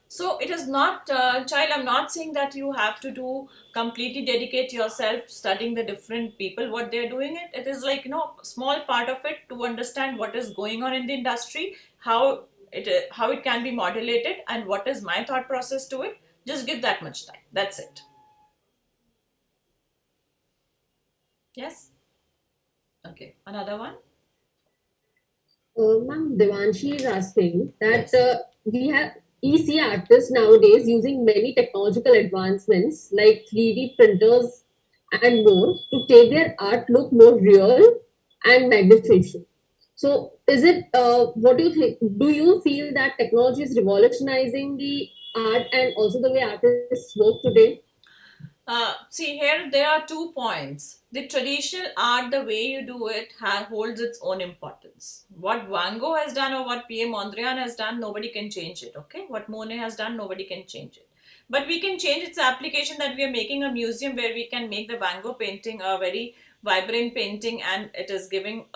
So it is not, child, I'm not saying that you have to completely dedicate yourself studying the different people, what they're doing it. It is like, small part of it to understand what is going on in the industry, how how it can be modulated, and what is my thought process to it. Just give that much time. That's it. Yes. Okay. Another one. Ma'am, Devanshi is asking that Yes. we have EC artists nowadays using many technological advancements like 3D printers and more to take their art look more real and magnificent. So, is it what do you think? Do you feel that technology is revolutionizing the art and also the way artists work today? See, here there are 2 points. The traditional art, the way you do it, holds its own importance. What Van Gogh has done or what P.A. Mondrian has done, nobody can change it, okay? What Monet has done, nobody can change it. But we can change its application, that we are making a museum where we can make the Van Gogh painting a very vibrant painting and it is giving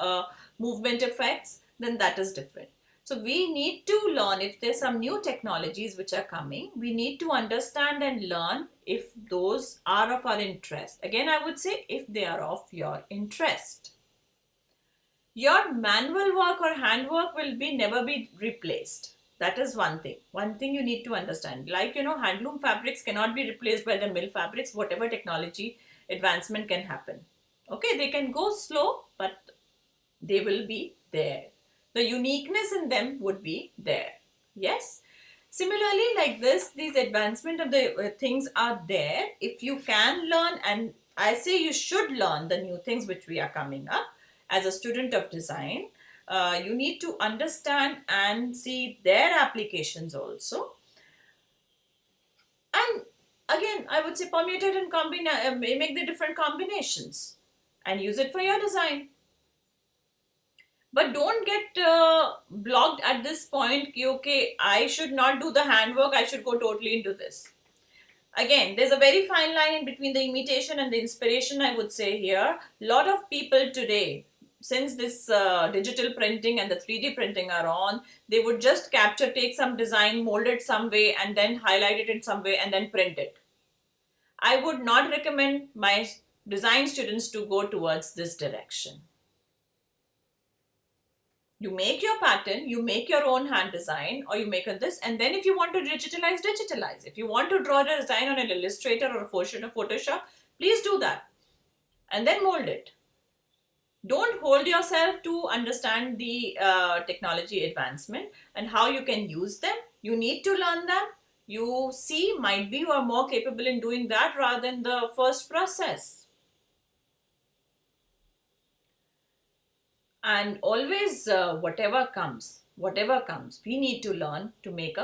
movement effects, then that is different. So we need to learn, if there's some new technologies which are coming, we need to understand and learn if those are of our interest. Again, I would say if they are of your interest. Your manual work or handwork will never be replaced. That is one thing. One thing you need to understand. Like, handloom fabrics cannot be replaced by the mill fabrics, whatever technology advancement can happen. Okay, they can go slow, but they will be there. The uniqueness in them would be there. Yes. Similarly, like this, these advancement of the things are there. If you can learn, and I say you should learn the new things which we are coming up as a student of design, you need to understand and see their applications also. And again, I would say permute it and make the different combinations and use it for your design. But don't get blocked at this point. Okay, I should not do the handwork, I should go totally into this. Again, there's a very fine line in between the imitation and the inspiration, I would say here. A lot of people today, since this digital printing and the 3D printing are on, they would just take some design, mold it some way, and then highlight it in some way and then print it. I would not recommend my design students to go towards this direction. You make your pattern, you make your own hand design, or you make this, and then if you want to digitalize, digitalize. If you want to draw the design on an Illustrator or a Photoshop, please do that. And then mold it. Don't hold yourself to understand the technology advancement and how you can use them. You need to learn them. You see, might be you are more capable in doing that rather than the first process. And always, whatever comes, we need to learn to make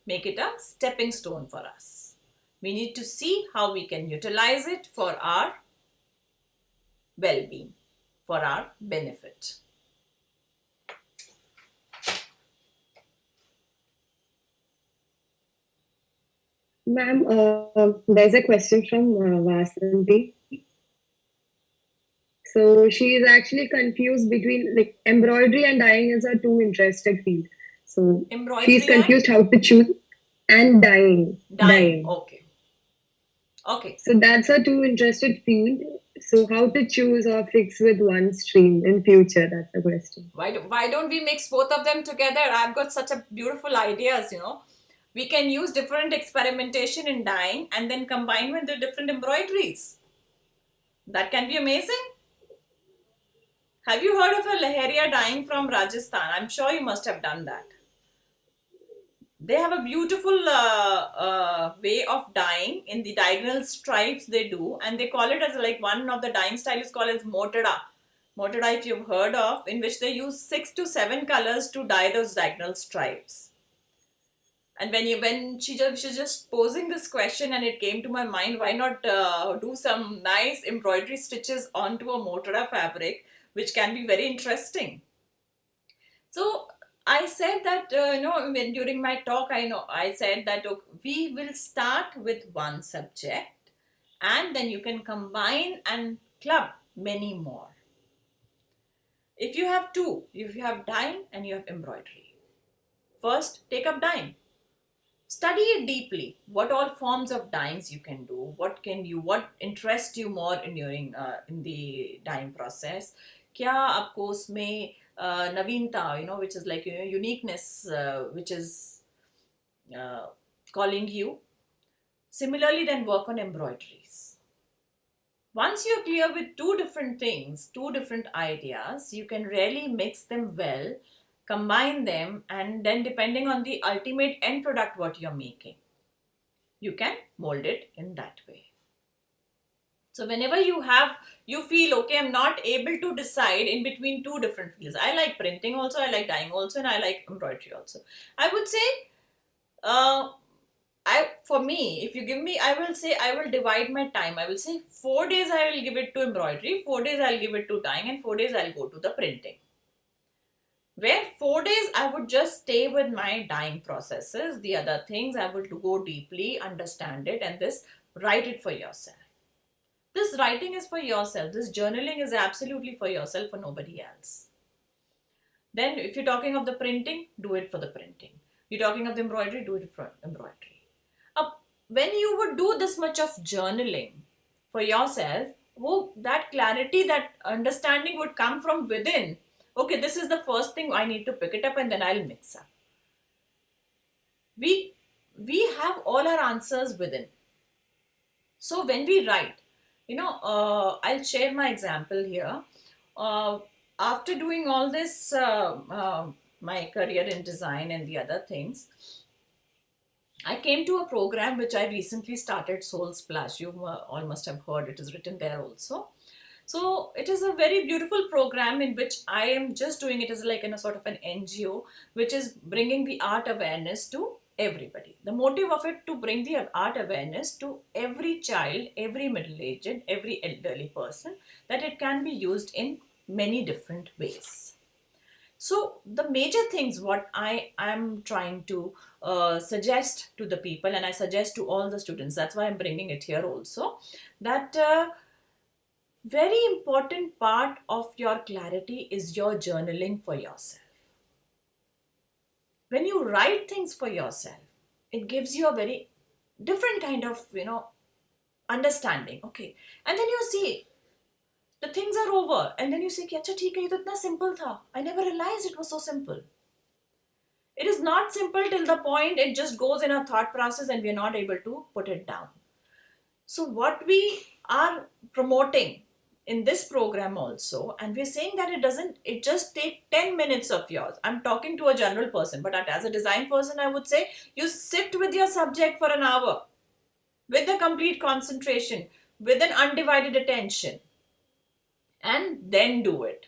it a stepping stone for us. We need to see how we can utilize it for our well-being, for our benefit. Ma'am, there's a question from Vasanti. So she is actually confused between, like, embroidery and dyeing is a two interested field. So she's confused how to choose, and dyeing. Okay. So that's a two interested field. So how to choose or fix with one stream in future? That's the question. Why don't we mix both of them together? I've got such a beautiful ideas, We can use different experimentation in dyeing and then combine with the different embroideries. That can be amazing. Have you heard of a Leheria dyeing from Rajasthan? I'm sure you must have done that. They have a beautiful way of dyeing in the diagonal stripes they do, and they call it as like one of the dyeing style is called as Motada. Motada, if you've heard of, in which they use 6 to 7 colors to dye those diagonal stripes. And when she was just posing this question, and it came to my mind, why not do some nice embroidery stitches onto a Motada fabric, which can be very interesting. So I said that, during my talk, I said that we will start with one subject and then you can combine and club many more. If you have two, if you have dyeing and you have embroidery, first take up dyeing. Study it deeply. What all forms of dyings you can do? What interests you more in the dyeing process? क्या आपको उसमें navinta, which is like, uniqueness, which is uh, calling you. Similarly, then work on embroideries. Once you're clear with two different things, two different ideas, you can really mix them well, combine them, and then depending on the ultimate end product what you're making, you can mold it in that way. So whenever you feel, okay, I'm not able to decide in between two different fields. I like printing also, I like dyeing also, and I like embroidery also. I would say, uh, for me, if you give me, I will say I will divide my time. I will say 4 days I will give it to embroidery, 4 days I'll give it to dyeing, and 4 days I'll go to the printing. Where 4 days I would just stay with my dyeing processes, the other things I would go deeply, understand it, and this write it for yourself. This writing is for yourself. This journaling is absolutely for yourself, for nobody else. Then, if you're talking of the printing, do it for the printing. You're talking of the embroidery, do it for embroidery. When you would do this much of journaling for yourself, that clarity, that understanding would come from within. Okay, this is the first thing I need to pick it up, and then I'll mix up. We have all our answers within. So when we write, I'll share my example here. After doing all this, my career in design and the other things, I came to a program which I recently started, Soul Splash. You all must have heard, it is written there also. So it is a very beautiful program in which I am just doing it as like in a sort of an NGO, which is bringing the art awareness to everybody. The motive of it to bring the art awareness to every child, every middle-aged, every elderly person, that it can be used in many different ways. So the major things what I am trying to suggest to the people, and I suggest to all the students, that's why I'm bringing it here also, that very important part of your clarity is your journaling for yourself. When you write things for yourself, it gives you a very different kind of, understanding. Okay. And then you see, the things are over. And then you say, acha, theek hai, ye to itna simple tha. I never realized it was so simple. It is not simple till the point it just goes in our thought process and we are not able to put it down. So what we are promoting in this program also, and we're saying that it just take 10 minutes of yours. I'm talking to a general person, but as a design person, I would say you sit with your subject for an hour with a complete concentration, with an undivided attention, and then do it.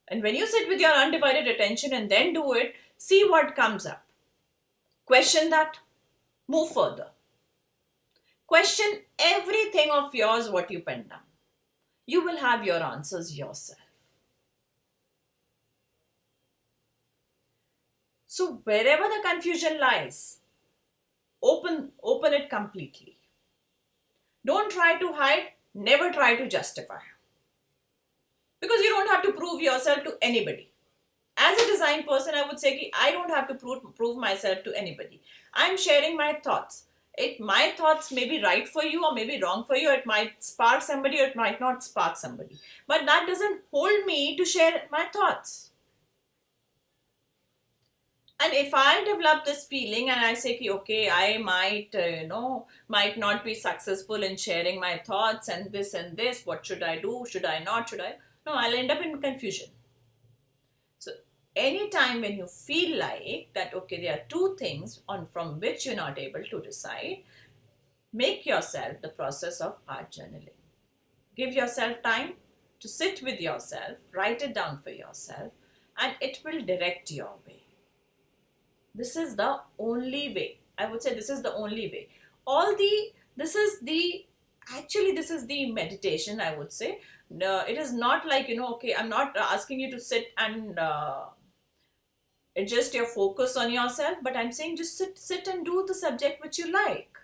And when you sit with your undivided attention and then do it, see what comes up. Question that, move further. Question everything of yours what you pen down. You will have your answers yourself. So wherever the confusion lies, open it completely. Don't try to hide, never try to justify. Because you don't have to prove yourself to anybody. As a design person, I would say I don't have to prove myself to anybody. I'm sharing my thoughts. My thoughts may be right for you or may be wrong for you. It might spark somebody or it might not spark somebody. But that doesn't hold me to share my thoughts. And if I develop this feeling and I say, okay, I might not be successful in sharing my thoughts and this, what should I do? Should I not? Should I? No, I'll end up in confusion. So anytime when you feel like that, okay, there are two things from which you're not able to decide, make yourself the process of art journaling. Give yourself time to sit with yourself, write it down for yourself, and it will direct your way. This is the only way. I would say this is the only way. This is the meditation, I would say. No, it is not like, okay, I'm not asking you to sit and adjust your focus on yourself, but I'm saying just sit and do the subject which you like.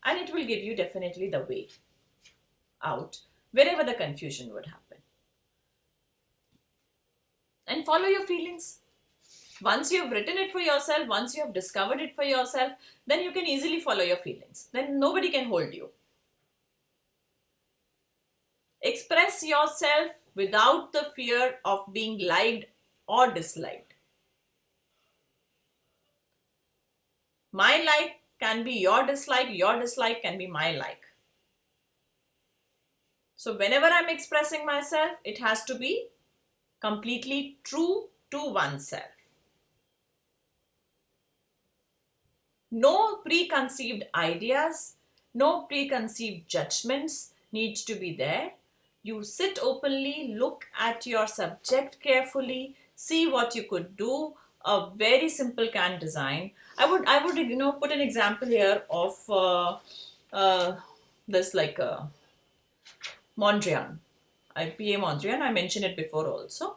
And it will give you definitely the way out wherever the confusion would happen. And follow your feelings. Once you have written it for yourself, once you have discovered it for yourself, then you can easily follow your feelings. Then nobody can hold you. Express yourself without the fear of being liked or disliked. My like can be your dislike can be my like. So whenever I'm expressing myself, it has to be completely true to oneself. No preconceived ideas, no preconceived judgments needs to be there. You sit openly, look at your subject carefully, see what you could do. A very simple can design. I would put an example here of uh, this like Mondrian. IPA Mondrian. I mentioned it before also.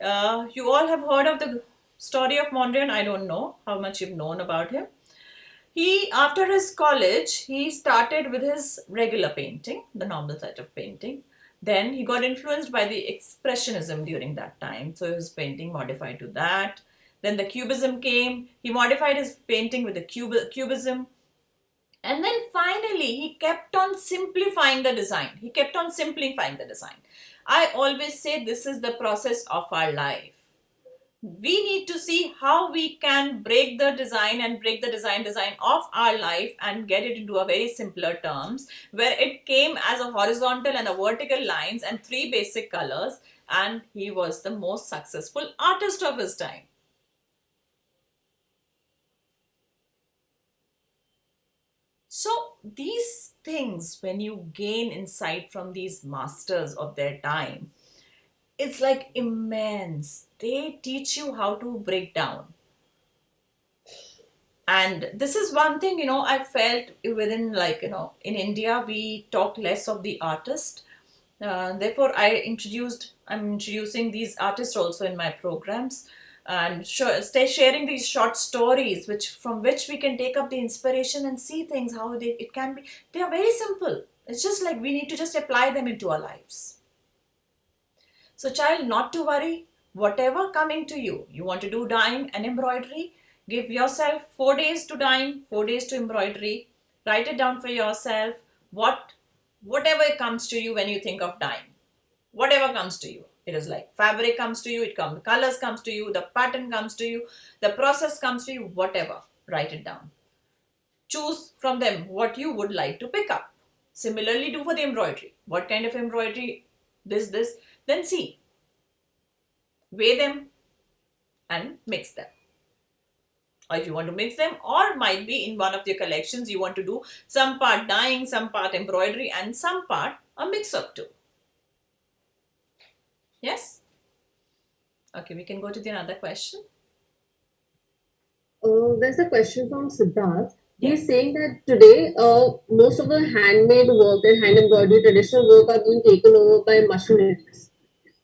You all have heard of the story of Mondrian. I don't know how much you've known about him. He, after his college, he started with his regular painting, the normal set of painting. Then he got influenced by the Expressionism during that time. So his painting modified to that. Then the Cubism came. He modified his painting with the Cubism. And then finally, he kept on simplifying the design. He kept on simplifying the design. I always say this is the process of our life. We need to see how we can break the design and break the design of our life and get it into a very simpler terms, where it came as a horizontal and a vertical lines and three basic colors, and he was the most successful artist of his time. So these things, when you gain insight from these masters of their time, it's like immense. They teach you how to break down. And this is one thing, I felt within, like, in India, we talk less of the artist. Therefore, I'm introducing these artists also in my programs, and stay sharing these short stories, from which we can take up the inspiration and see things how it can be. They are very simple. It's just like we need to just apply them into our lives. So, child, not to worry. Whatever coming to you, you want to do dyeing and embroidery, give yourself 4 days to dyeing, 4 days to embroidery. Write it down for yourself. Whatever comes to you when you think of dyeing, whatever comes to you. It is like fabric comes to you, colors comes to you, the pattern comes to you, the process comes to you, whatever. Write it down. Choose from them what you would like to pick up. Similarly, do for the embroidery. What kind of embroidery? This. Then see, weigh them and mix them. Or if you want to mix them, or might be in one of your collections, you want to do some part dyeing, some part embroidery, and some part a mix of two. Yes? Okay, we can go to the another question. There's a question from Siddharth. Yes. He's saying that today, most of the handmade work and hand embroidery traditional work are being taken over by machineries.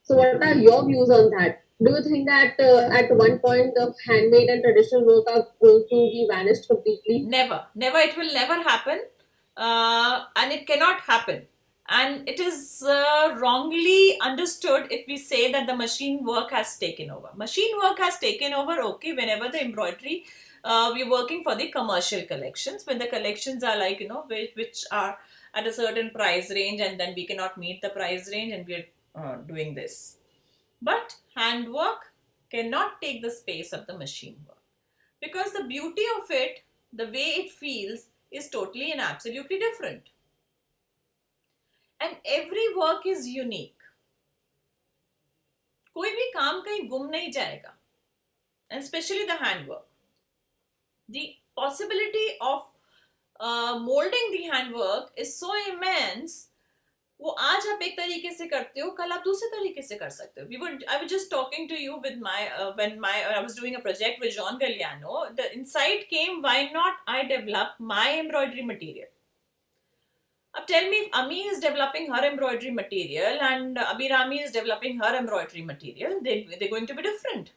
So, what are your views on that? Do you think that at one point the handmade and traditional work are going to be vanished completely? Never. It will never happen. And it cannot happen. And it is wrongly understood if we say that the machine work has taken over. Machine work has taken over, okay, whenever the embroidery, we're working for the commercial collections, when the collections are like, which are at a certain price range, and then we cannot meet the price range, and we're doing this. But handwork cannot take the space of the machine work, because the beauty of it, the way it feels, is totally and absolutely different. And every work is unique. कोई भी काम कहीं गुम नहीं जाएगा. And especially the handwork. The possibility of molding the handwork is so immense. वो आज आप एक तरीके से करते हो, कल आप दूसरे तरीके से कर सकते हो. I was just talking to you with when I was doing a project with John Galliano. The insight came, why not I develop my embroidery material? Now tell me, if Ami is developing her embroidery material and Abhirami is developing her embroidery material, they're going to be different.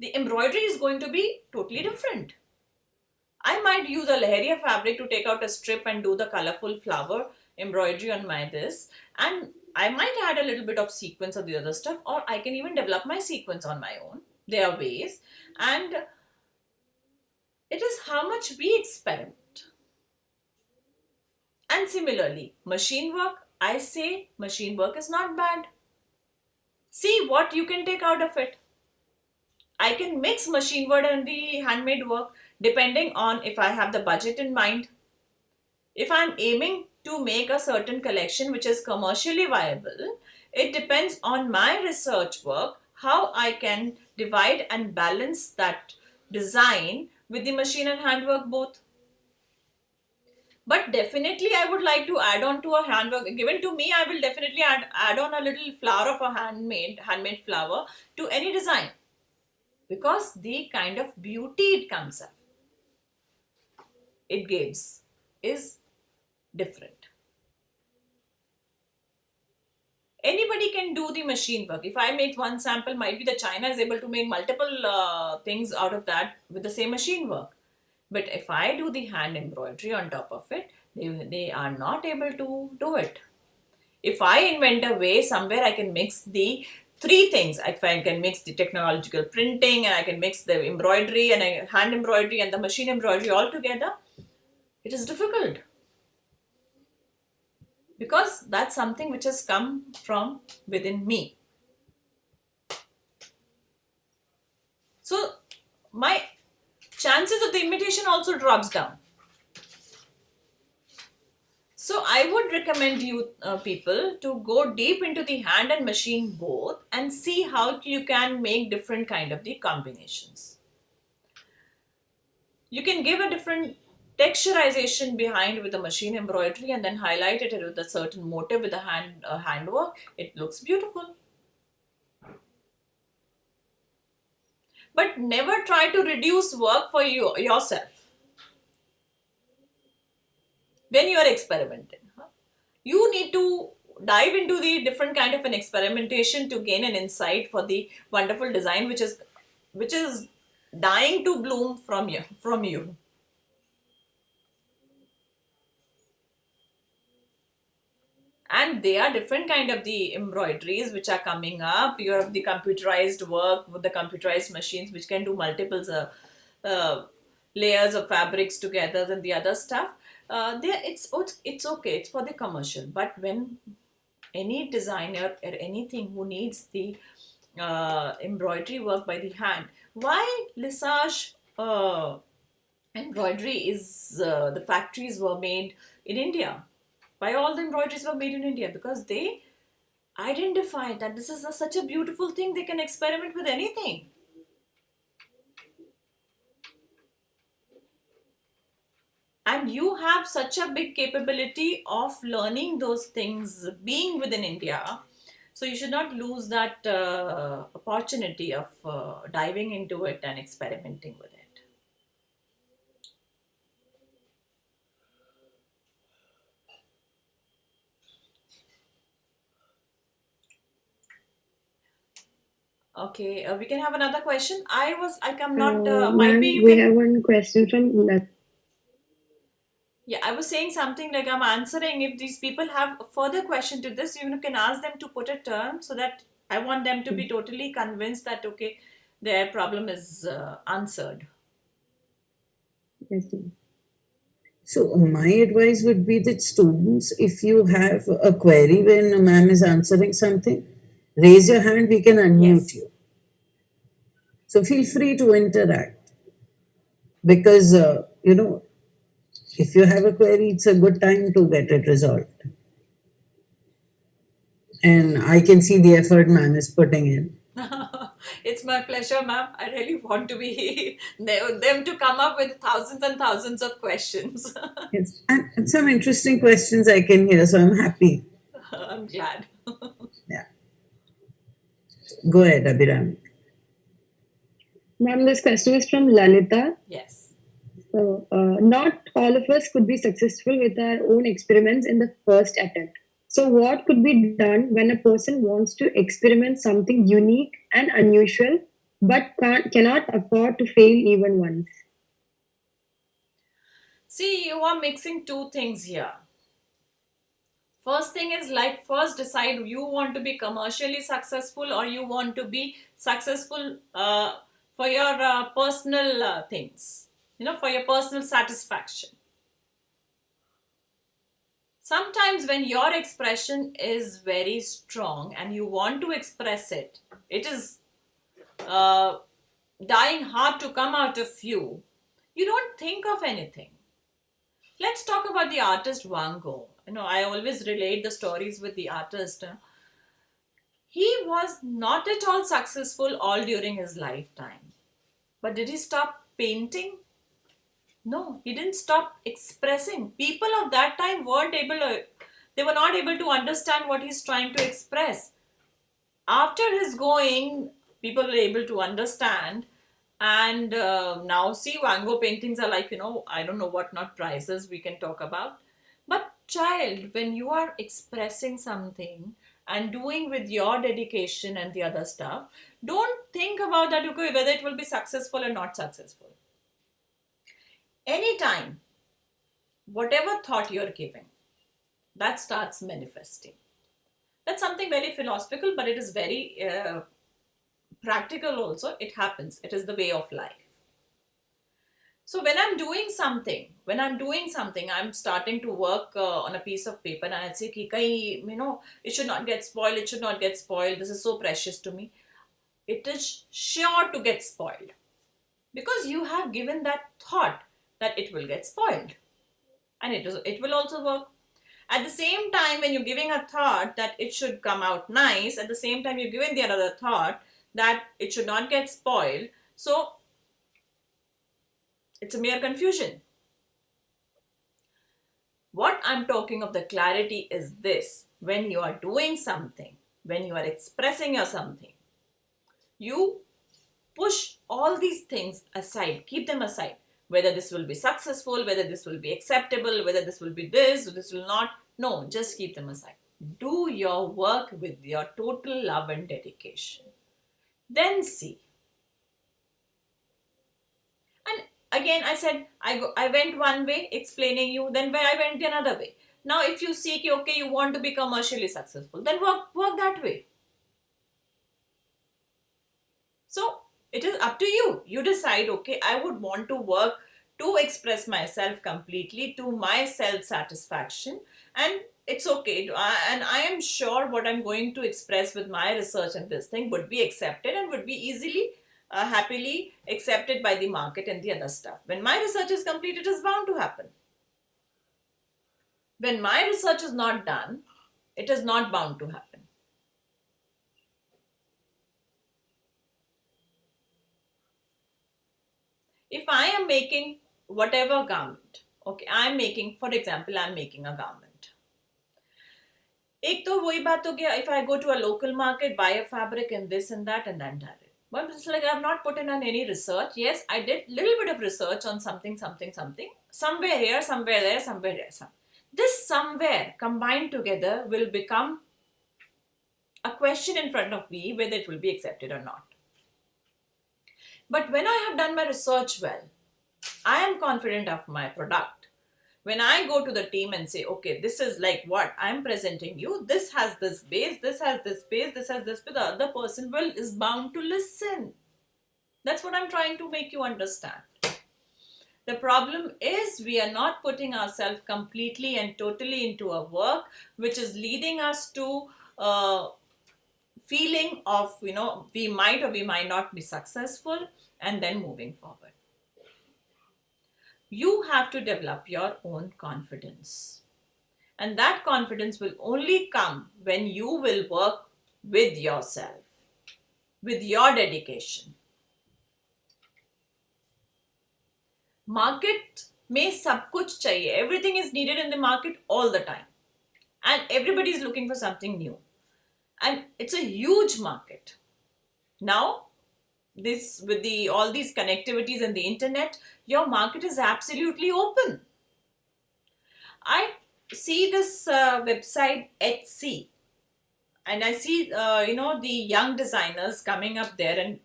The embroidery is going to be totally different. I might use a Leheria fabric to take out a strip and do the colorful flower embroidery on my this, and I might add a little bit of sequence of the other stuff, or I can even develop my sequence on my own. There are ways, and it is how much we experiment. And similarly, machine work, I say machine work is not bad. See what you can take out of it. I can mix machine work and the handmade work depending on if I have the budget in mind. If I'm aiming to make a certain collection which is commercially viable, it depends on my research work how I can divide and balance that design with the machine and handwork both. But definitely, I would like to add on to a handwork given to me. I will definitely add on a little flower of a handmade flower to any design because the kind of beauty it gives is different. Anybody can do the machine work. If I make one sample, might be the China is able to make multiple things out of that with the same machine work. But if I do the hand embroidery on top of it, they are not able to do it. If I invent a way somewhere I can mix the three things, if I can mix the technological printing and I can mix the embroidery and hand embroidery and the machine embroidery all together, it is difficult because that's something which has come from within me. So my chances of the imitation also drops down. So I would recommend you people to go deep into the hand and machine both and see how you can make different kind of the combinations. You can give a different texturization behind with the machine embroidery and then highlight it with a certain motif with the handwork. It looks beautiful. But never try to reduce work for yourself when you are experimenting. You need to dive into the different kind of an experimentation to gain an insight for the wonderful design which is dying to bloom from you. And they are different kind of the embroideries which are coming up. You have the computerized work with the computerized machines which can do multiple uh, layers of fabrics together and the other stuff. It's okay, it's for the commercial. But when any designer or anything who needs the embroidery work by the hand, why Lisage embroidery is the factories were made in India? Why all the embroideries were made in India? Because they identified that this is such a beautiful thing, they can experiment with anything. And you have such a big capability of learning those things being within India. So you should not lose that opportunity of diving into it and experimenting with it. Okay, we can have another question. I come not, might be Ma'am, you we can. have one question from Yeah, I was saying something like I'm answering. If these people have a further question to this, you can ask them to put a term so that I want them to be totally convinced that okay, their problem is answered. Yes, ma'am. So my advice would be that students, if you have a query when a ma'am is answering something, raise your hand, we can unmute Yes. you. So feel free to interact because, if you have a query, it's a good time to get it resolved. And I can see the effort ma'am is putting in. It's my pleasure, ma'am. I really want to be them to come up with thousands and thousands of questions. Yes. And some interesting questions I can hear, so I'm happy. I'm glad. Yeah. Go ahead, Abhiram. Ma'am, this question is from Lalita. Yes. So, not all of us could be successful with our own experiments in the first attempt. So, what could be done when a person wants to experiment something unique and unusual, but cannot afford to fail even once? See, you are mixing two things here. First thing is like first decide you want to be commercially successful or you want to be successful for your personal things, for your personal satisfaction. Sometimes when your expression is very strong and you want to express it, it is uh, dying hard to come out of you. You don't think of anything. Let's talk about the artist Van Gogh. I always relate the stories with the artist. He was not at all successful all during his lifetime. But did he stop painting? No, he didn't stop expressing. People of that time they were not able to understand what he's trying to express. After his going, people were able to understand. And now, see, Van Gogh paintings are like, I don't know what not prices we can talk about. But, child, when you are expressing something and doing with your dedication and the other stuff, don't think about that, okay, whether it will be successful or not successful. Anytime, whatever thought you're giving, that starts manifesting. That's something very philosophical, but it is very practical also. It happens. It is the way of life. So when I'm doing something, I'm starting to work on a piece of paper, and I say, it should not get spoiled. It should not get spoiled. This is so precious to me. It is sure to get spoiled because you have given that thought that it will get spoiled, and it will also work. At the same time, when you're giving a thought that it should come out nice, at the same time you're giving the another thought that it should not get spoiled. So it's a mere confusion. What I'm talking of the clarity is this: when you are doing something, when you are expressing your something, you push all these things aside, keep them aside. Whether this will be successful, whether this will be acceptable, whether this will be this will not. No, just keep them aside. Do your work with your total love and dedication. Then see. And again, I said, I went one way explaining you, then I went the another way. Now, if you see, okay, you want to be commercially successful, then work that way. So, it is up to you. You decide, okay, I would want to work to express myself completely to my self-satisfaction, and it's okay. And I am sure what I'm going to express with my research and this thing would be accepted and would be easily, happily accepted by the market and the other stuff. When my research is complete, it is bound to happen. When my research is not done, it is not bound to happen. If I am making whatever garment, okay, I'm making, for example, I'm making a garment. एक तो वही बात हो गया, if I go to a local market, buy a fabric and this and that and then done it. But it's like I've not put in on any research. Yes, I did little bit of research on something, somewhere here, somewhere there, somewhere there. This somewhere combined together will become a question in front of me whether it will be accepted or not. But when I have done my research well, I am confident of my product. When I go to the team and say, okay, this is like what I'm presenting you, this has this base, this has this base, this has this base, the other person is bound to listen. That's what I'm trying to make you understand. The problem is we are not putting ourselves completely and totally into a work which is leading us to feeling of, we might or we might not be successful, and then moving forward. You have to develop your own confidence. And that confidence will only come when you will work with yourself, with your dedication. Market में सब कुछ चाहिए. Everything is needed in the market all the time. And everybody is looking for something new. And it's a huge market. Now, this with all these connectivities and the internet, your market is absolutely open. I see this website Etsy, and I see the young designers coming up there and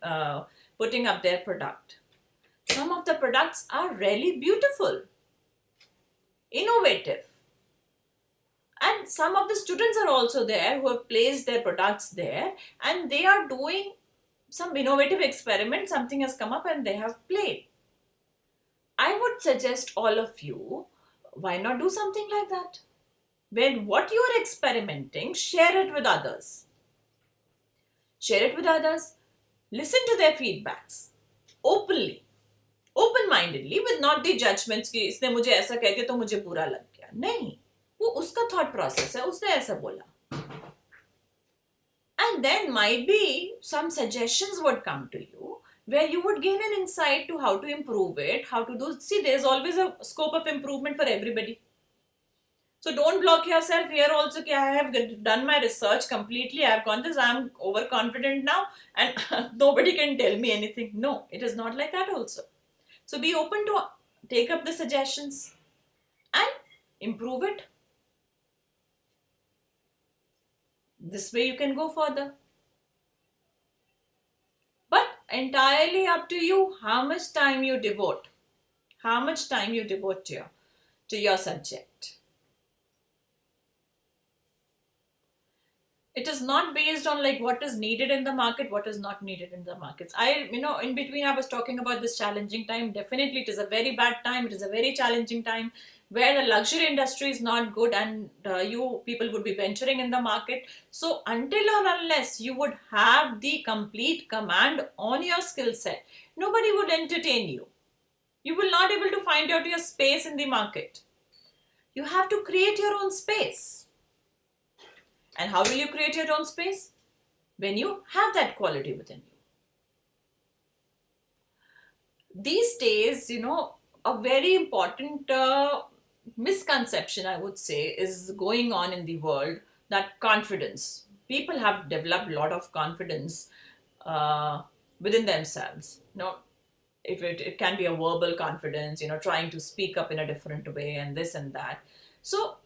putting up their product. Some of the products are really beautiful, innovative, and some of the students are also there who have placed their products there, and they are doing some innovative experiment. Something has come up and they have played. I would suggest all of you, why not do something like that? When what you are experimenting, share it with others. Share it with others. Listen to their feedbacks openly, open-mindedly, with not the judgments कि इसने मुझे ऐसा कह दिया तो मुझे बुरा लग गया. नहीं, वो उसका thought process है, उसने ऐसा बोला. And then might be some suggestions would come to you where you would gain an insight to how to improve it, how to do. See, there's always a scope of improvement for everybody. So don't block yourself here also. I have done my research completely. I have gone this. I'm overconfident now and nobody can tell me anything. No, it is not like that also. So be open to take up the suggestions and improve it. This way you can go further. But entirely up to you how much time you devote. How much time you devote to your subject. It is not based on like what is needed in the market, what is not needed in the markets. In between I was talking about this challenging time. Definitely it is a very bad time. It is a very challenging time where the luxury industry is not good and you people would be venturing in the market. So until or unless you would have the complete command on your skill set, nobody would entertain you. You will not be able to find out your space in the market. You have to create your own space. And how will you create your own space? When you have that quality within you. These days, a very important misconception, I would say, is going on in the world, that confidence. People have developed a lot of confidence within themselves. If it can be a verbal confidence, trying to speak up in a different way and this and that. So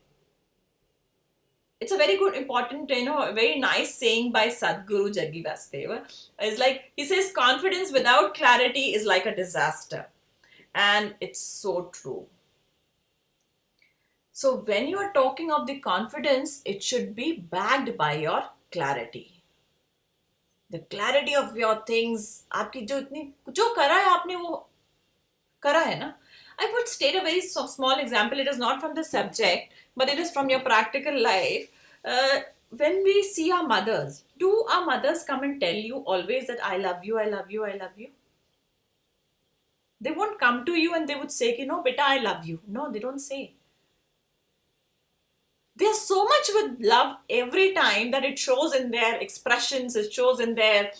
it's a very good, important, a very nice saying by Sadhguru Jaggi Vasudeva. It's like, he says, confidence without clarity is like a disaster. And it's so true. So when you are talking of the confidence, it should be backed by your clarity. The clarity of your things. आपकी जो करा है आपने वो करा है ना. I would state a very small example. It is not from the subject, but it is from your practical life. When we see our mothers, do our mothers come and tell you always that I love you, I love you, I love you? They won't come to you and they would say, beta, I love you. No, they don't say. They are so much with love every time that it shows in their expressions, it shows in their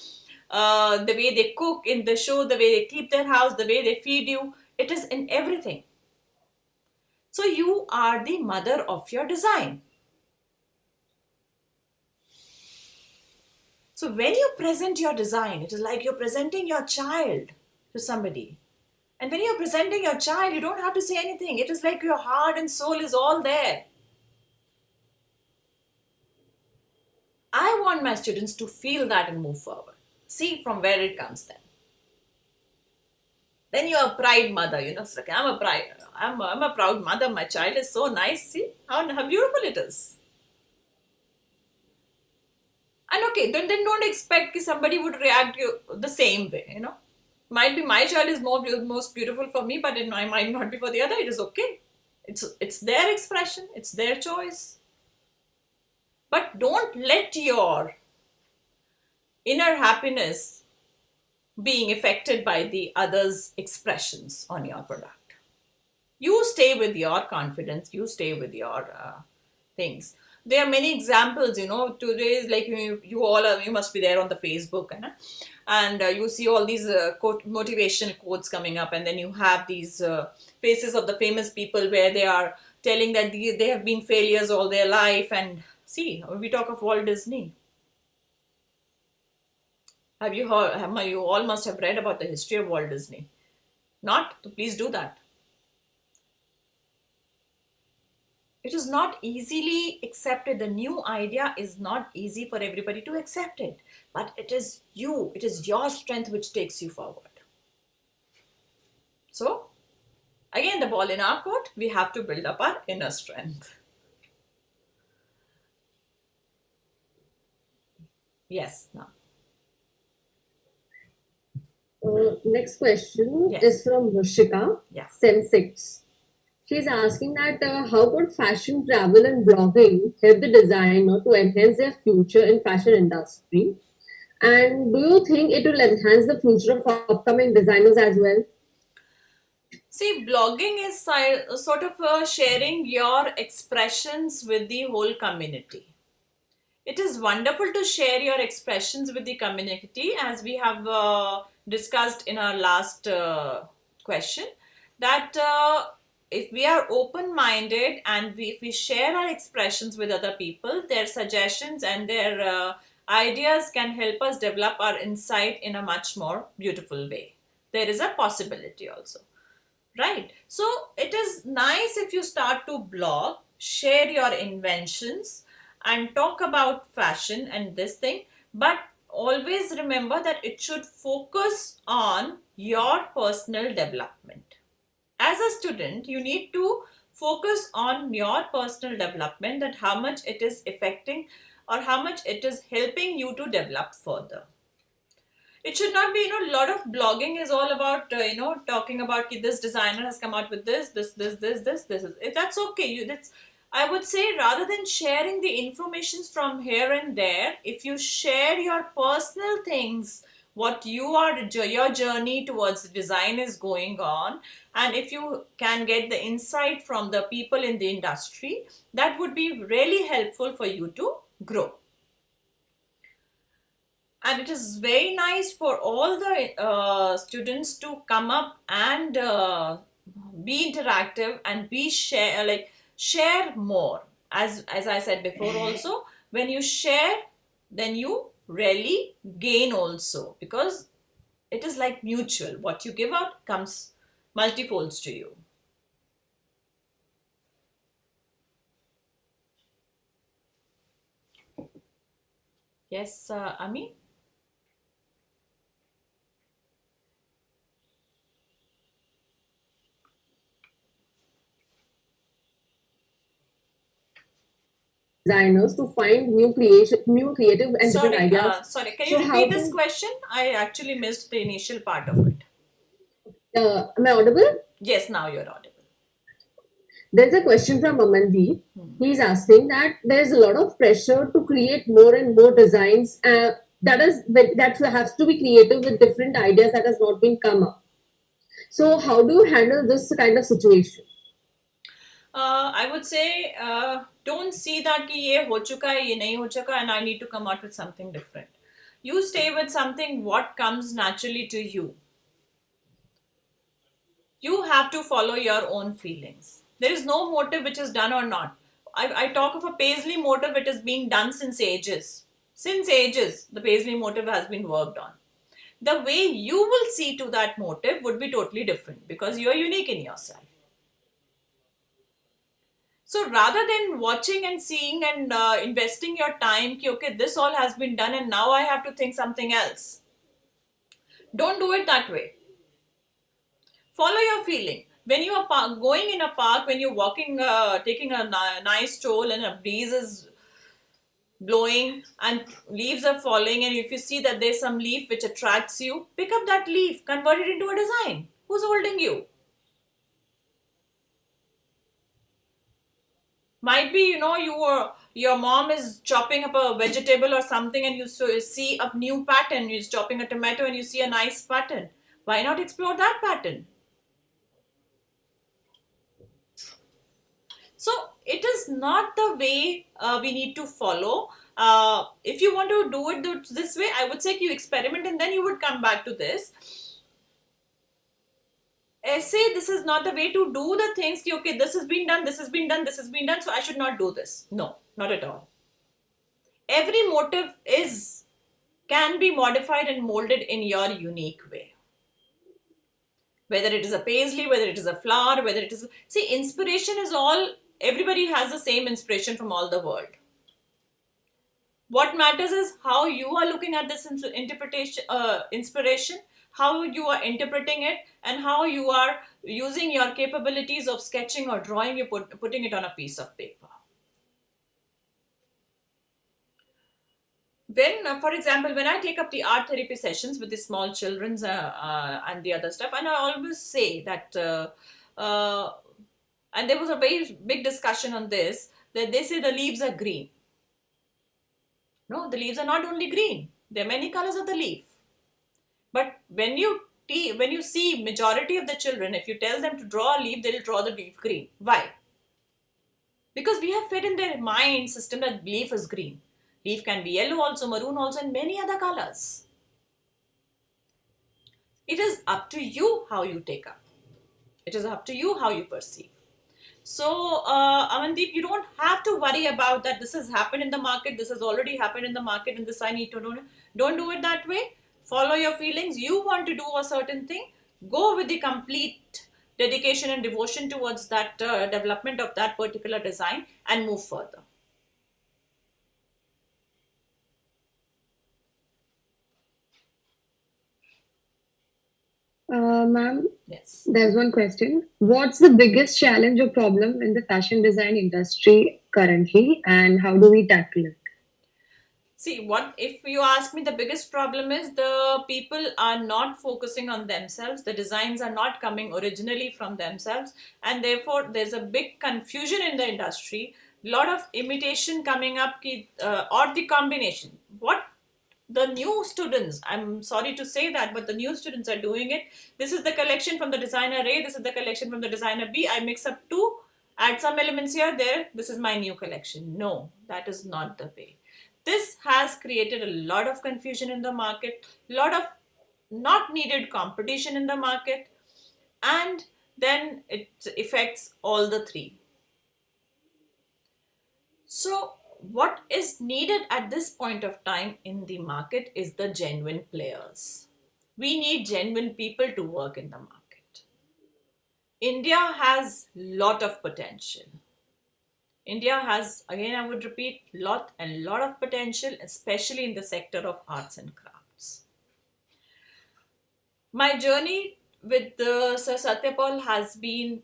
the way they cook in the show, the way they keep their house, the way they feed you. It is in everything. So you are the mother of your design. So when you present your design, it is like you're presenting your child to somebody. And when you're presenting your child, you don't have to say anything. It is like your heart and soul is all there. I want my students to feel that and move forward. See from where it comes then. Then you're a proud mother, it's like, I'm a proud mother. My child is so nice. See how beautiful it is. And okay, then don't expect that somebody would react the same way, Might be my child is most beautiful for me, but it might not be for the other. It is okay. It's their expression. It's their choice. But don't let your inner happiness being affected by the other's expressions on your product. You stay with your confidence. You stay with your things. There are many examples, today is like you must be there on the Facebook, and you see all these motivational quotes coming up, and then you have these faces of the famous people where they are telling that they have been failures all their life. And see, we talk of Walt Disney. Have you heard? You all must have read about the history of Walt Disney. Not? So please do that. It is not easily accepted. The new idea is not easy for everybody to accept it. But it is you. It is your strength which takes you forward. So, again, the ball in our court. We have to build up our inner strength. Yes, now. Next question Yes. is from Rushika, Yeah. Sem 6. She's asking that how could fashion travel and blogging help the designer to enhance their future in fashion industry? And do you think it will enhance the future of upcoming designers as well? See, blogging is sort of sharing your expressions with the whole community. It is wonderful to share your expressions with the community, as we have discussed in our last question, that if we are open minded and if we share our expressions with other people, their suggestions and their ideas can help us develop our insight in a much more beautiful way. There is a possibility also. Right. So it is nice if you start to blog, share your inventions, and talk about fashion and this thing. But always remember that it should focus on your personal development. As a student, you need to focus on your personal development, that how much it is affecting or how much it is helping you to develop further. It should not be, a lot of blogging is all about talking about ki this designer has come out with this is that's okay. That's, I would say, rather than sharing the informations from here and there, if you share your personal things, what your journey towards design is going on, and if you can get the insight from the people in the industry, that would be really helpful for you to grow. And it is very nice for all the students to come up and be interactive and be share more. As I said before also, when you share, then you really gain also, because it is like mutual. What you give out comes multifolds to you. Yes, Ami? Designers to find new creation, new creative and different Sorry, ideas. sorry. Can you So repeat how this to question? I actually missed the initial part of it. am I audible? Yes, now you're audible. There's a question from Amandeep. Hmm. He's asking that there's a lot of pressure to create more and more designs. That has to be creative with different ideas that has not been come up. So how do you handle this kind of situation? I would say don't see that कि ये हो चुका है, ये नहीं हो चुका, and I need to come out with something different. You stay with something what comes naturally to you. You have to follow your own feelings. There is no motive which is done or not. I talk of a Paisley motive which is being done since ages. Since ages, the Paisley motive has been worked on. The way you will see to that motive would be totally different, because you are unique in yourself. So rather than watching and seeing and investing your time, ki, okay, this all has been done and now I have to think something else. Don't do it that way. Follow your feeling. When you are going in a park, when you're walking, taking a nice stroll and a breeze is blowing and leaves are falling, and if you see that there's some leaf which attracts you, pick up that leaf, convert it into a design. Who's holding you? Might be, your mom is chopping up a vegetable or something, and you see a new pattern. You're chopping a tomato and you see a nice pattern. Why not explore that pattern? So it is not the way we need to follow. If you want to do it this way, I would say you experiment and then you would come back to this. Say this is not the way to do the things. Okay, this has been done, this has been done, this has been done, so I should not do this. No, not at all. Every motive can be modified and molded in your unique way. Whether it is a paisley, whether it is a flower, whether it is... See, inspiration is all... Everybody has the same inspiration from all the world. What matters is how you are looking at this inspiration, how you are interpreting it, and how you are using your capabilities of sketching or drawing, you putting it on a piece of paper. When, for example, when I take up the art therapy sessions with the small children and the other stuff, and I always say that And there was a very big discussion on this, that they say the leaves are green. No, the leaves are not only green. There are many colors of the leaf. But when you see majority of the children, if you tell them to draw a leaf, they'll draw the leaf green. Why? Because we have fed in their mind system that leaf is green. Leaf can be yellow also, maroon also, and many other colors. It is up to you how you take up. It is up to you how you perceive. So, Amandeep, you don't have to worry about that. This has happened in the market. This has already happened in the market, and this I need to do. Don't do it that way. Follow your feelings. You want to do a certain thing. Go with the complete dedication and devotion towards that development of that particular design, and move further. Ma'am, Yes. there's one question. What's the biggest challenge or problem in the fashion design industry currently, and how do we tackle it? See, what if you ask me, the biggest problem is the people are not focusing on themselves. The designs are not coming originally from themselves, and therefore there's a big confusion in the industry. Lot of imitation coming up, or the combination. What the new students, I'm sorry to say that, but the new students are doing it. This is the collection from the designer A, this is the collection from the designer B. I mix up two, add some elements here, there, this is my new collection. No, that is not the way. This has created a lot of confusion in the market, a lot of not needed competition in the market, and then it affects all the three. So, what is needed at this point of time in the market is the genuine players. We need genuine people to work in the market. India has lot of potential. India has, again, I would repeat, lot of potential, especially in the sector of arts and crafts. My journey with Sir Satyapal has been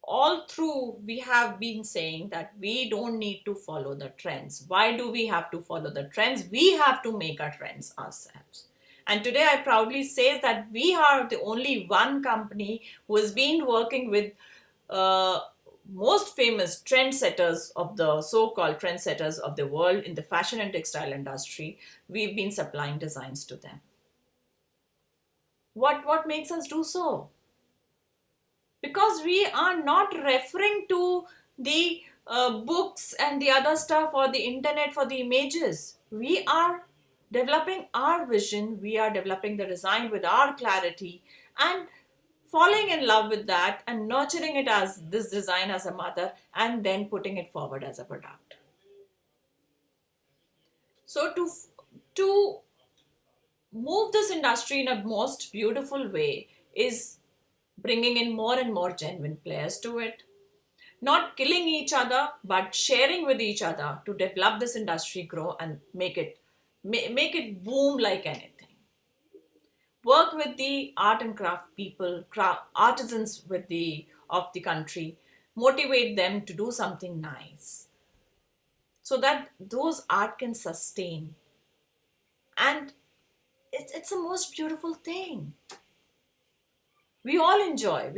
all through. We have been saying that we don't need to follow the trends. Why do we have to follow the trends? We have to make our trends ourselves. And today I proudly say that we are the only one company who has been working with most famous trendsetters of the so-called trendsetters of the world in the fashion and textile industry. We've been supplying designs to them. What makes us do so? Because we are not referring to the books and the other stuff or the internet for the images. We are developing our vision, we are developing the design with our clarity, and falling in love with that and nurturing it as this design as a mother, and then putting it forward as a product. So to move this industry in a most beautiful way is bringing in more and more genuine players to it, not killing each other but sharing with each other to develop this industry, grow, and make it boom like anything. Work with the art and craft people, artisans of the country, motivate them to do something nice so that those art can sustain. And it's the most beautiful thing. We all enjoy.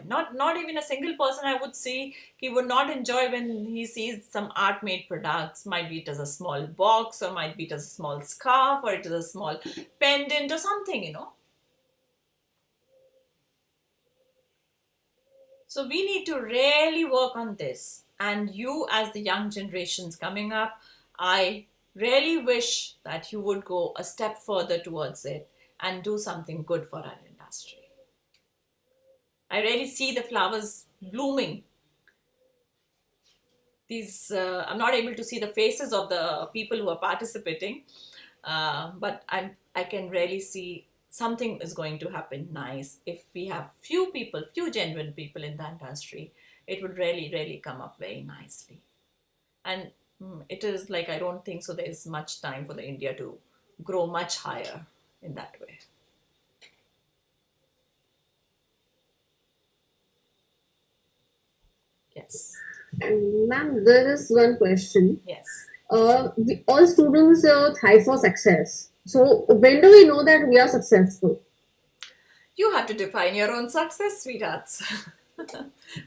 Not even a single person I would see he would not enjoy when he sees some art made products. Might be it as a small box, or might be it as a small scarf, or it is a small pendant or something. So we need to really work on this. And you, as the young generations coming up, I really wish that you would go a step further towards it and do something good for our industry. I really see the flowers blooming. I'm not able to see the faces of the people who are participating, but I can really see something is going to happen nice. If we have few genuine people in the industry, it would really, really come up very nicely. And it is like, I don't think so there is much time for the India to grow much higher in that way. Yes. Ma'am, there is one question. Yes. All students thrive for success. So when do we know that we are successful? You have to define your own success, sweethearts.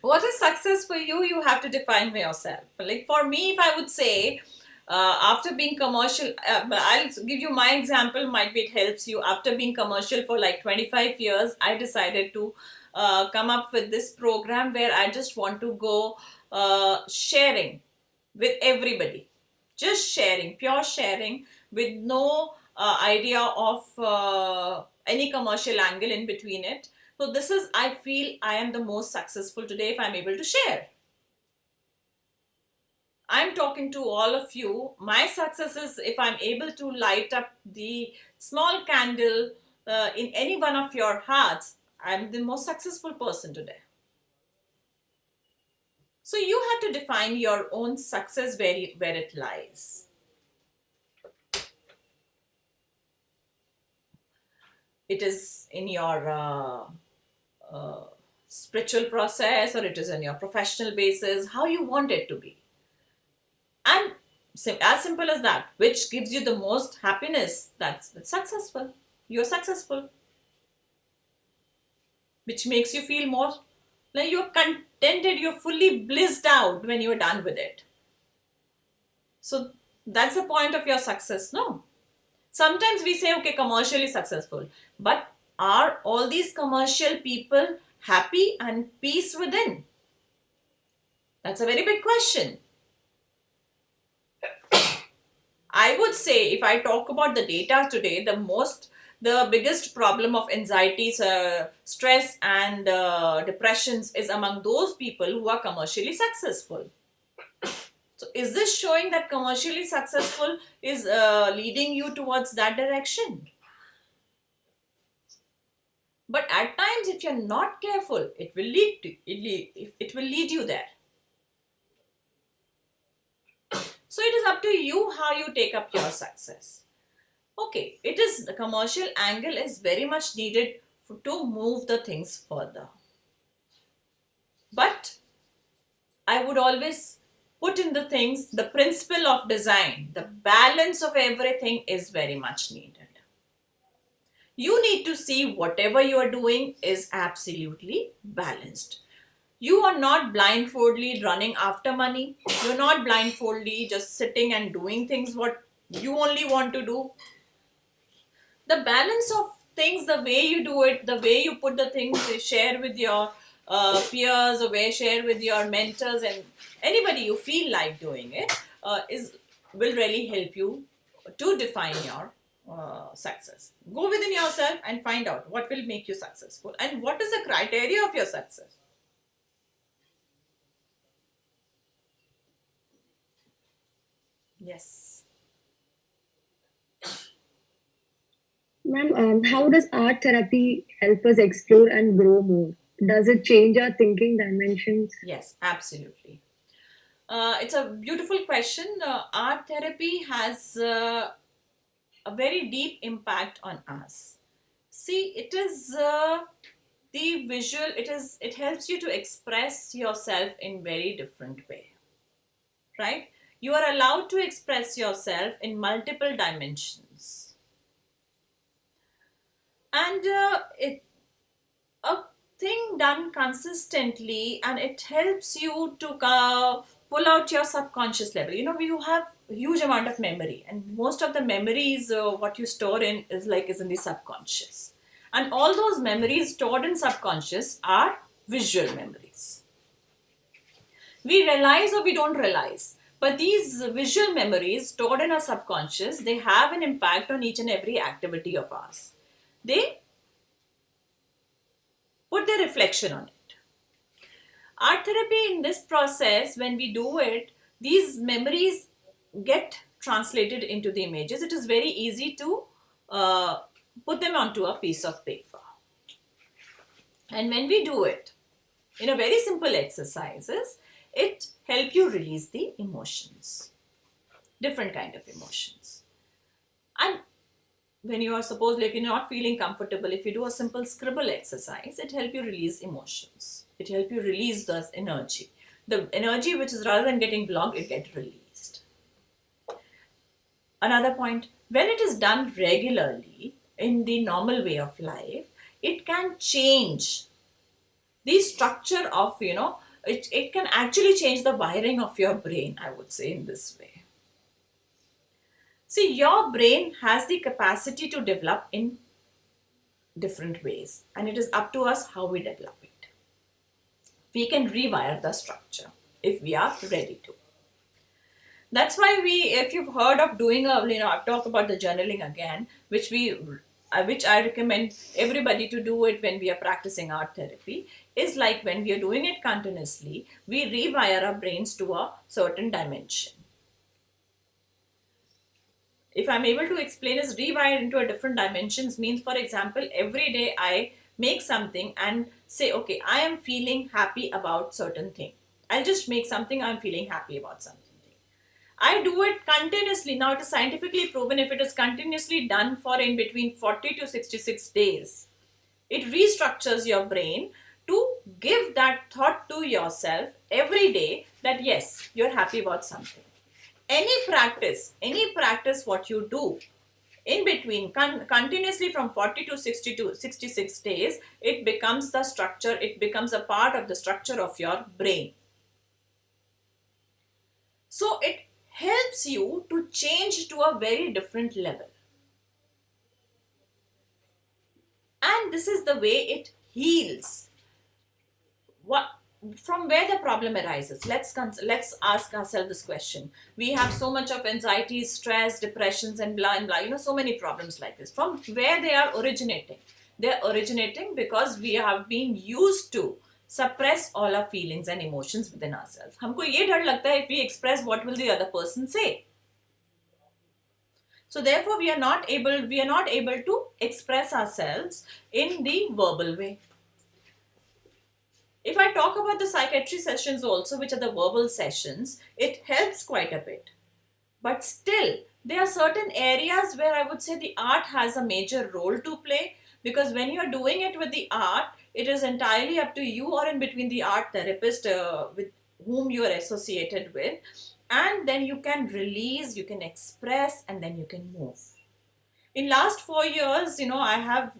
What is success for you? You have to define for yourself. Like for me, if I would say, after being commercial, but I'll give you my example, might be it helps you. After being commercial for like 25 years, I decided to come up with this program where I just want to go sharing with everybody. Just sharing, pure sharing, with no idea of any commercial angle in between it. So this is, I feel I am the most successful today if I'm able to share. I'm talking to all of you. My success is if I'm able to light up the small candle in any one of your hearts. I'm the most successful person today. So you have to define your own success where it lies. It is in your spiritual process, or it is on your professional basis, how you want it to be. And as simple as that, which gives you the most happiness, that's successful. You're successful. Which makes you feel more like you're contented, you're fully blissed out when you're done with it. So that's the point of your success, no? Sometimes we say, okay, commercially successful, but are all these commercial people happy and peace within? That's a very big question. I would say, if I talk about the data today, the biggest problem of anxieties, stress, and depressions is among those people who are commercially successful. So, is this showing that commercially successful is leading you towards that direction? But at times, if you're not careful, it will lead you there. So it is up to you how you take up your success. Okay, the commercial angle is very much needed to move the things further. But I would always put in the principle of design, the balance of everything is very much needed. You need to see whatever you are doing is absolutely balanced. You are not blindfoldly running after money. You're not blindfoldly just sitting and doing things what you only want to do. The balance of things, the way you do it, the way you put the things, you share with your peers, or share with your mentors and anybody you feel like doing it, will really help you to define your success. Go within yourself and find out what will make you successful and what is the criteria of your success. Yes. Ma'am, how does art therapy help us explore and grow more? Does it change our thinking dimensions? Yes, absolutely. It's a beautiful question. Art therapy has a very deep impact on us. See, it is the visual. It helps you to express yourself in very different way, right? You are allowed to express yourself in multiple dimensions, and a thing done consistently, and it helps you to pull out your subconscious level. You have a huge amount of memory, and most of the memories what you store in is in the subconscious, and all those memories stored in subconscious are visual memories. We realize or we don't realize, but these visual memories stored in our subconscious, they have an impact on each and every activity of ours. They put their reflection on it. Art therapy, in this process, when we do it, these memories get translated into the images. It is very easy to put them onto a piece of paper. And when we do it in a very simple exercises, it helps you release the emotions, different kind of emotions. And when you are you're not feeling comfortable, if you do a simple scribble exercise, it helps you release emotions. It helps you release the energy which is, rather than getting blocked, it gets released. Another point, when it is done regularly in the normal way of life, it can change restructure of, it can actually change the wiring of your brain, I would say, in this way. See, your brain has the capacity to develop in different ways, and it is up to us how we develop it. We can rewire the structure if we are ready to. That's why if you've heard of doing I've talked about the journaling again, which I recommend everybody to do it when we are practicing art therapy, is like when we are doing it continuously, we rewire our brains to a certain dimension. If I'm able to explain, is rewire into a different dimensions means, for example, every day I make something and say, okay, I am feeling happy about certain thing. I'll just make something, I'm feeling happy about something. I do it continuously. Now it is scientifically proven, if it is continuously done for in between 40 to 66 days, it restructures your brain to give that thought to yourself every day that yes, you're happy about something. Any practice what you do in between continuously from 40 to 60 to 66 days, it becomes the structure, it becomes a part of the structure of your brain. So it helps you to change to a very different level. And this is the way it heals. From where the problem arises? Let's ask ourselves this question. We have so much of anxiety, stress, depressions, and blah and blah. So many problems like this. From where they are originating? They're originating because we have been used to suppress all our feelings and emotions within ourselves. हमको ये डर लगता है, if we express, what will the other person say? So therefore we are not able to express ourselves in the verbal way. If I talk about the psychiatry sessions also, which are the verbal sessions, it helps quite a bit. But still, there are certain areas where I would say the art has a major role to play, because when you are doing it with the art, it is entirely up to you or in between the art therapist with whom you are associated with, and then you can release, you can express, and then you can move. In last 4 years, I have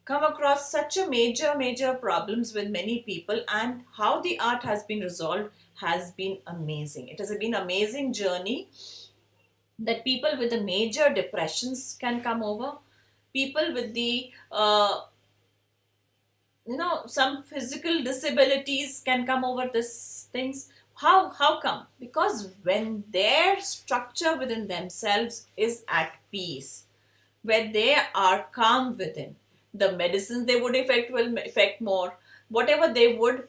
come across such a major problems with many people, and how the art has been resolved has been amazing. It has been an amazing journey that people with the major depressions can come over, people with the some physical disabilities can come over these things. How come? Because when their structure within themselves is at peace, where they are calm within, the medicines they would effect will effect more. Whatever they would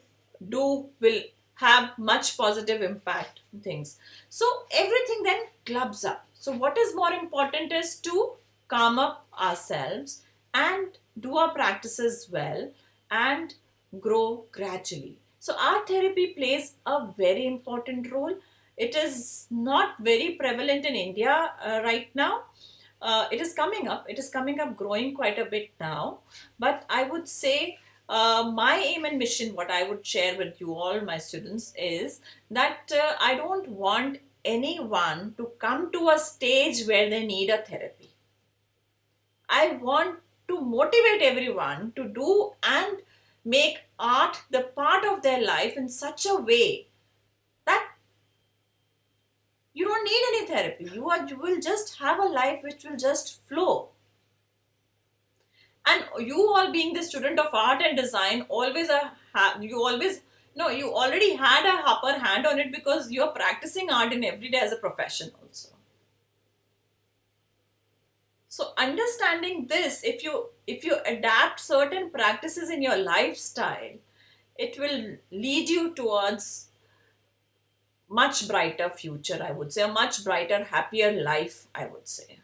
do will have much positive impact on things. So everything then clubs up. So what is more important is to calm up ourselves and do our practices well and grow gradually. So art therapy plays a very important role. It is not very prevalent in India right now. It is coming up. It is coming up, growing quite a bit now. But I would say my aim and mission, what I would share with you all, my students, is that I don't want anyone to come to a stage where they need a therapy. I want to motivate everyone to do and make art the part of their life in such a way that you don't need any therapy. You will just have a life which will just flow. And you all being the student of art and design, you already had a upper hand on it, because you're practicing art in every day as a profession also. So understanding this, if you adapt certain practices in your lifestyle, it will lead you towards much brighter future, I would say, a much brighter, happier life, I would say.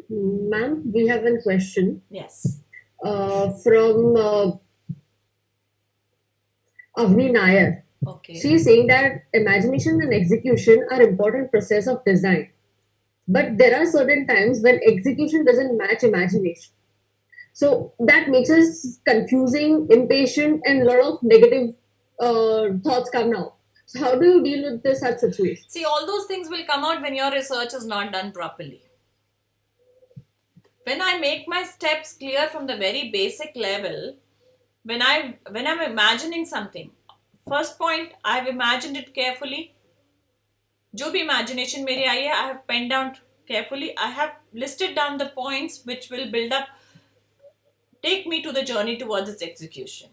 Ma'am, we have a question Yes. from Avni Nair. Okay. She is saying that imagination and execution are important process of design, but there are certain times when execution doesn't match imagination. So that makes us confusing, impatient, and a lot of negative thoughts come now. So how do you deal with this such situation? See, all those things will come out when your research is not done properly. When I make my steps clear from the very basic level, when I'm imagining something, first point, I've imagined it carefully. जो भी imagination मेरी आई है, I have penned down carefully. I have listed down the points which will build up, take me to the journey towards its execution.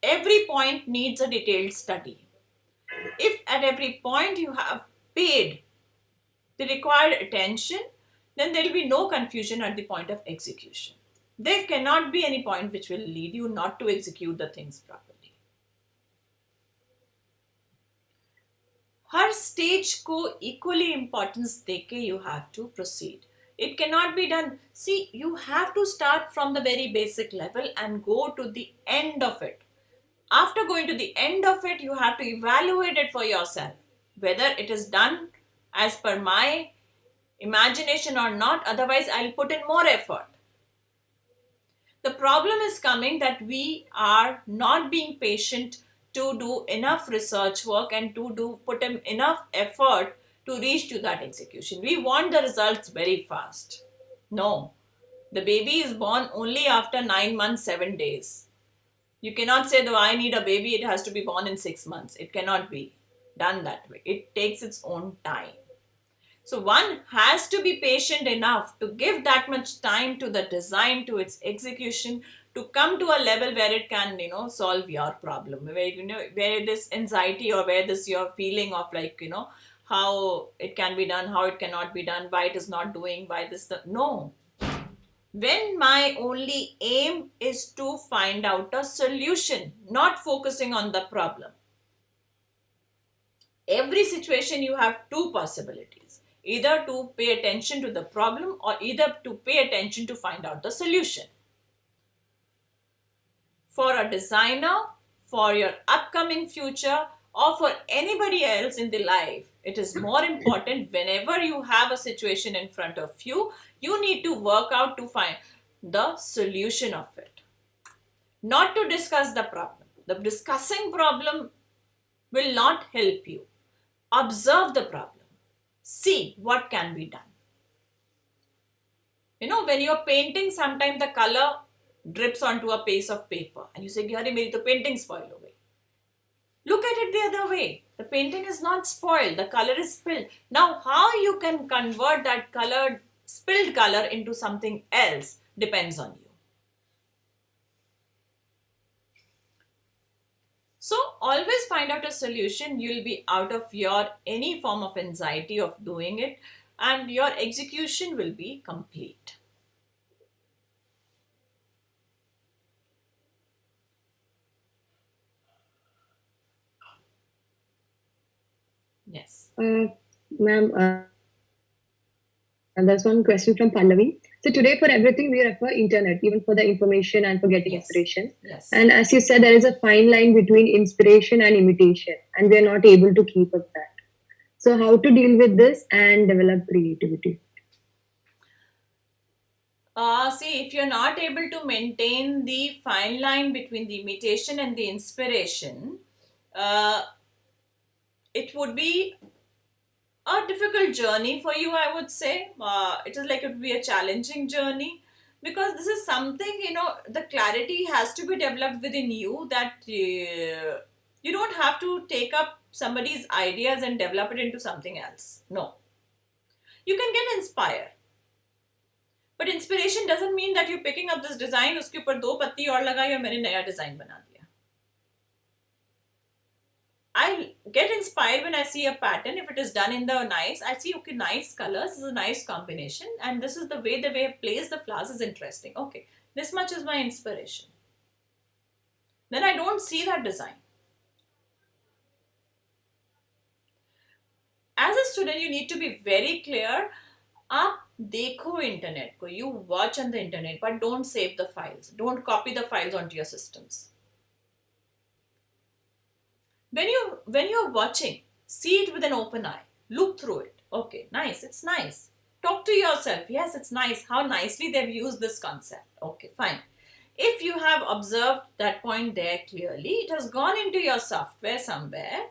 Every point needs a detailed study. If at every point you have paid the required attention, then there will be no confusion at the point of execution. There cannot be any point which will lead you not to execute the things properly. Her stage को equally importance देके you have to proceed. It cannot be done. See, you have to start from the very basic level and go to the end of it. After going to the end of it, you have to evaluate it for yourself, whether it is done as per my imagination or not. Otherwise, I'll put in more effort. The problem is coming that we are not being patient to do enough research work and to put in enough effort to reach to that execution. We want the results very fast. No, the baby is born only after 9 months, 7 days. You cannot say, though, I need a baby, it has to be born in 6 months. It cannot be done that way. It takes its own time. So one has to be patient enough to give that much time to the design, to its execution, to come to a level where it can, solve your problem, where this anxiety or where this your feeling of like, how it can be done, how it cannot be done, why it is not doing, why this, no. When my only aim is to find out a solution, not focusing on the problem. Every situation you have two possibilities, either to pay attention to the problem or either to pay attention to find out the solution. For a designer, for your upcoming future, or for anybody else in the life, it is more important whenever you have a situation in front of you, you need to work out to find the solution of it. Not to discuss the problem. The discussing problem will not help you. Observe the problem. See what can be done. When you're painting, sometimes the color drips onto a piece of paper and you say, "Gyari, meri to painting spoil ho gayi." Look at it the other way. The painting is not spoiled. The color is spilled. Now, how you can convert that spilled color into something else depends on you. So, always find out a solution. You'll be out of your any form of anxiety of doing it, and your execution will be complete. Yes. Ma'am, and there's one question from Pallavi. So today for everything we refer internet, even for the information and for getting Yes. inspiration. Yes. And as you said, there is a fine line between inspiration and imitation, and we are not able to keep up that. So how to deal with this and develop creativity? See, if you're not able to maintain the fine line between the imitation and the inspiration, it would be a difficult journey for you, I would say. It would be a challenging journey because this is something, the clarity has to be developed within you that you don't have to take up somebody's ideas and develop it into something else. No. You can get inspired. But inspiration doesn't mean that you're picking up this design, उसके ऊपर 2 पत्ती और लगाई और मैंने नया design बना दिया. I get inspired when I see a pattern. If it is done in the nice, I see, okay, nice colors, this is a nice combination, and this is the way I've placed the flowers is interesting. Okay, this much is my inspiration. Then I don't see that design. As a student, you need to be very clear. आप देखो internet को, you watch on the internet, but don't save the files. Don't copy the files onto your systems. When you're watching, see it with an open eye. Look through it. Okay, nice. It's nice. Talk to yourself. Yes, it's nice. How nicely they've used this concept. Okay, fine. If you have observed that point there clearly, it has gone into your software somewhere.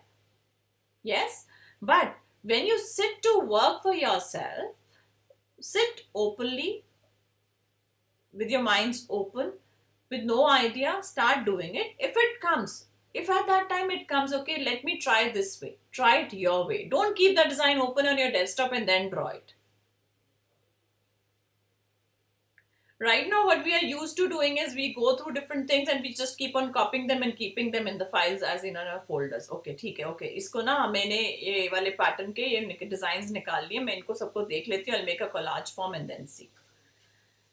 Yes, but when you sit to work for yourself, sit openly with your minds open, with no idea, start doing it. If it comes, if at that time it comes, okay, let me try this way, try it your way. Don't keep the design open on your desktop and then draw it. Right now, what we are used to doing is we go through different things and we just keep on copying them and keeping them in the files as in our folders. Okay, ठीक है, okay, इसको ना मैंने ये वाले pattern के ये designs निकाल लिए, मैं इनको सबको देख लेती हूँ. I'll make a collage form and then see.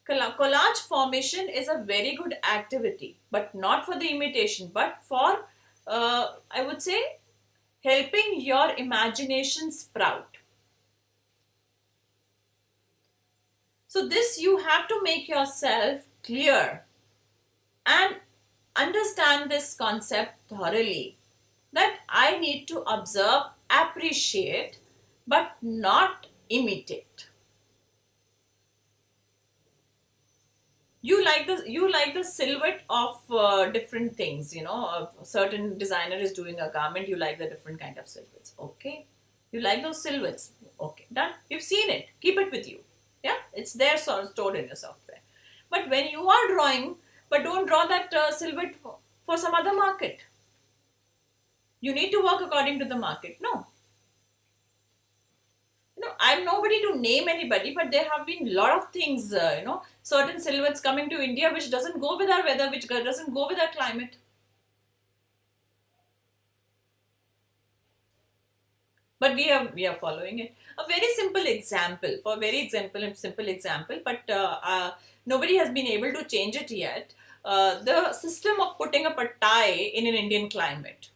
Collage formation is a very good activity, but not for the imitation, but for, I would say, helping your imagination sprout. So this you have to make yourself clear and understand this concept thoroughly, that I need to observe, appreciate, but not imitate. You like the silhouette of different things, a certain designer is doing a garment, you like the different kind of silhouettes. Okay, you like those silhouettes. Okay, done. You've seen it, keep it with you. Yeah, it's there, stored in your software. But when you are drawing, but don't draw that silhouette for some other market. You need to work according to the market. No, I'm nobody to name anybody, but there have been a lot of things, certain silhouettes coming to India which doesn't go with our weather, which doesn't go with our climate. But we are following it. A very simple example, simple example, but nobody has been able to change it yet. The system of putting up a tie in an Indian climate.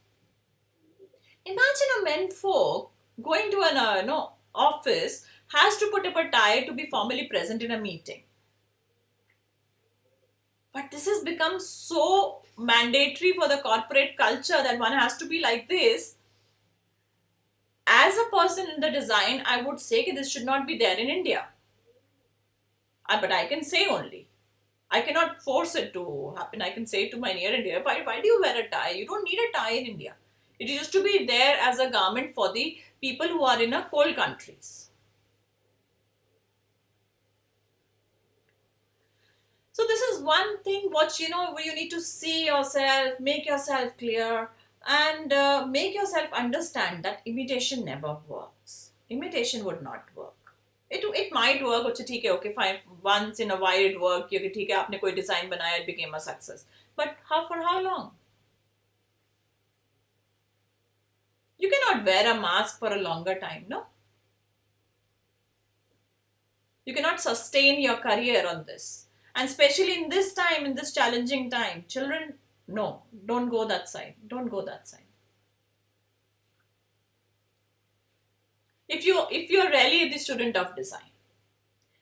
Imagine a menfolk going to an office, has to put up a tie to be formally present in a meeting. But this has become so mandatory for the corporate culture that one has to be like this. As a person in the design, I would say that this should not be there in India. But I can say only. I cannot force it to happen. I can say to my near India, why do you wear a tie? You don't need a tie in India. It used to be there as a garment for the people who are in a cold countries. So this is one thing where you need to see yourself, make yourself clear, and make yourself understand that imitation never works. Imitation would not work. It might work. Okay, fine. Once in a while it worked. Okay, ठीक है, आपने कोई design बनाया, it became a success. But for how long? You cannot wear a mask for a longer time, no? You cannot sustain your career on this. And especially in this time, in this challenging time, children, no, don't go that side. Don't go that side. If you're really the student of design.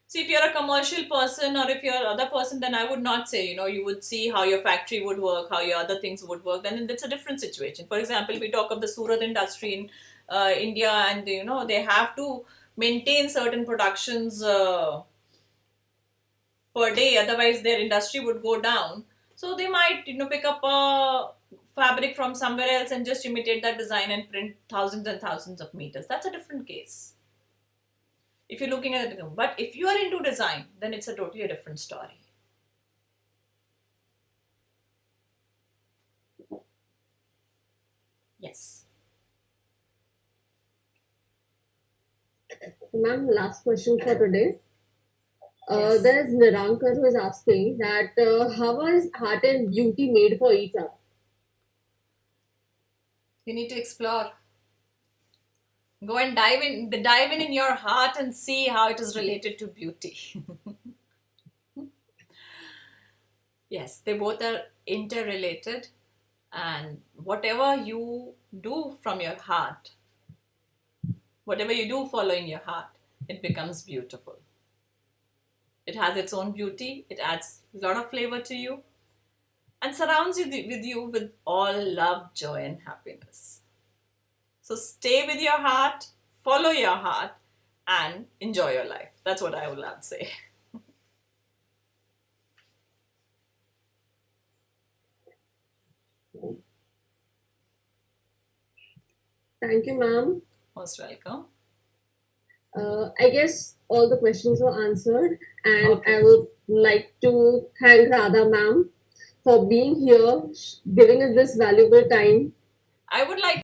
See, if you're a commercial person or if you're other person, then I would not say, you would see how your factory would work, how your other things would work. Then it's a different situation. For example, we talk of the Surat industry in India, and they have to maintain certain productions per day, otherwise their industry would go down. So they might pick up a fabric from somewhere else and just imitate that design and print thousands and thousands of meters. That's a different case. If you're looking at it, but if you are into design, then it's a totally different story. Yes. Ma'am, last question for today. Yes. There's Nirankar who is asking that how is art and beauty made for each other? You need to explore. Go and dive in your heart and see how it is related to beauty. Yes, they both are interrelated, and whatever you do from your heart, whatever you do following your heart, it becomes beautiful. It has its own beauty, it adds a lot of flavor to you, and surrounds you with all love, joy, and happiness. So stay with your heart, follow your heart, and enjoy your life. That's what I would love to say. Thank you, ma'am. Most welcome. I guess all the questions were answered, and Okay. I would like to thank Radha ma'am for being here, giving us this valuable time. I would like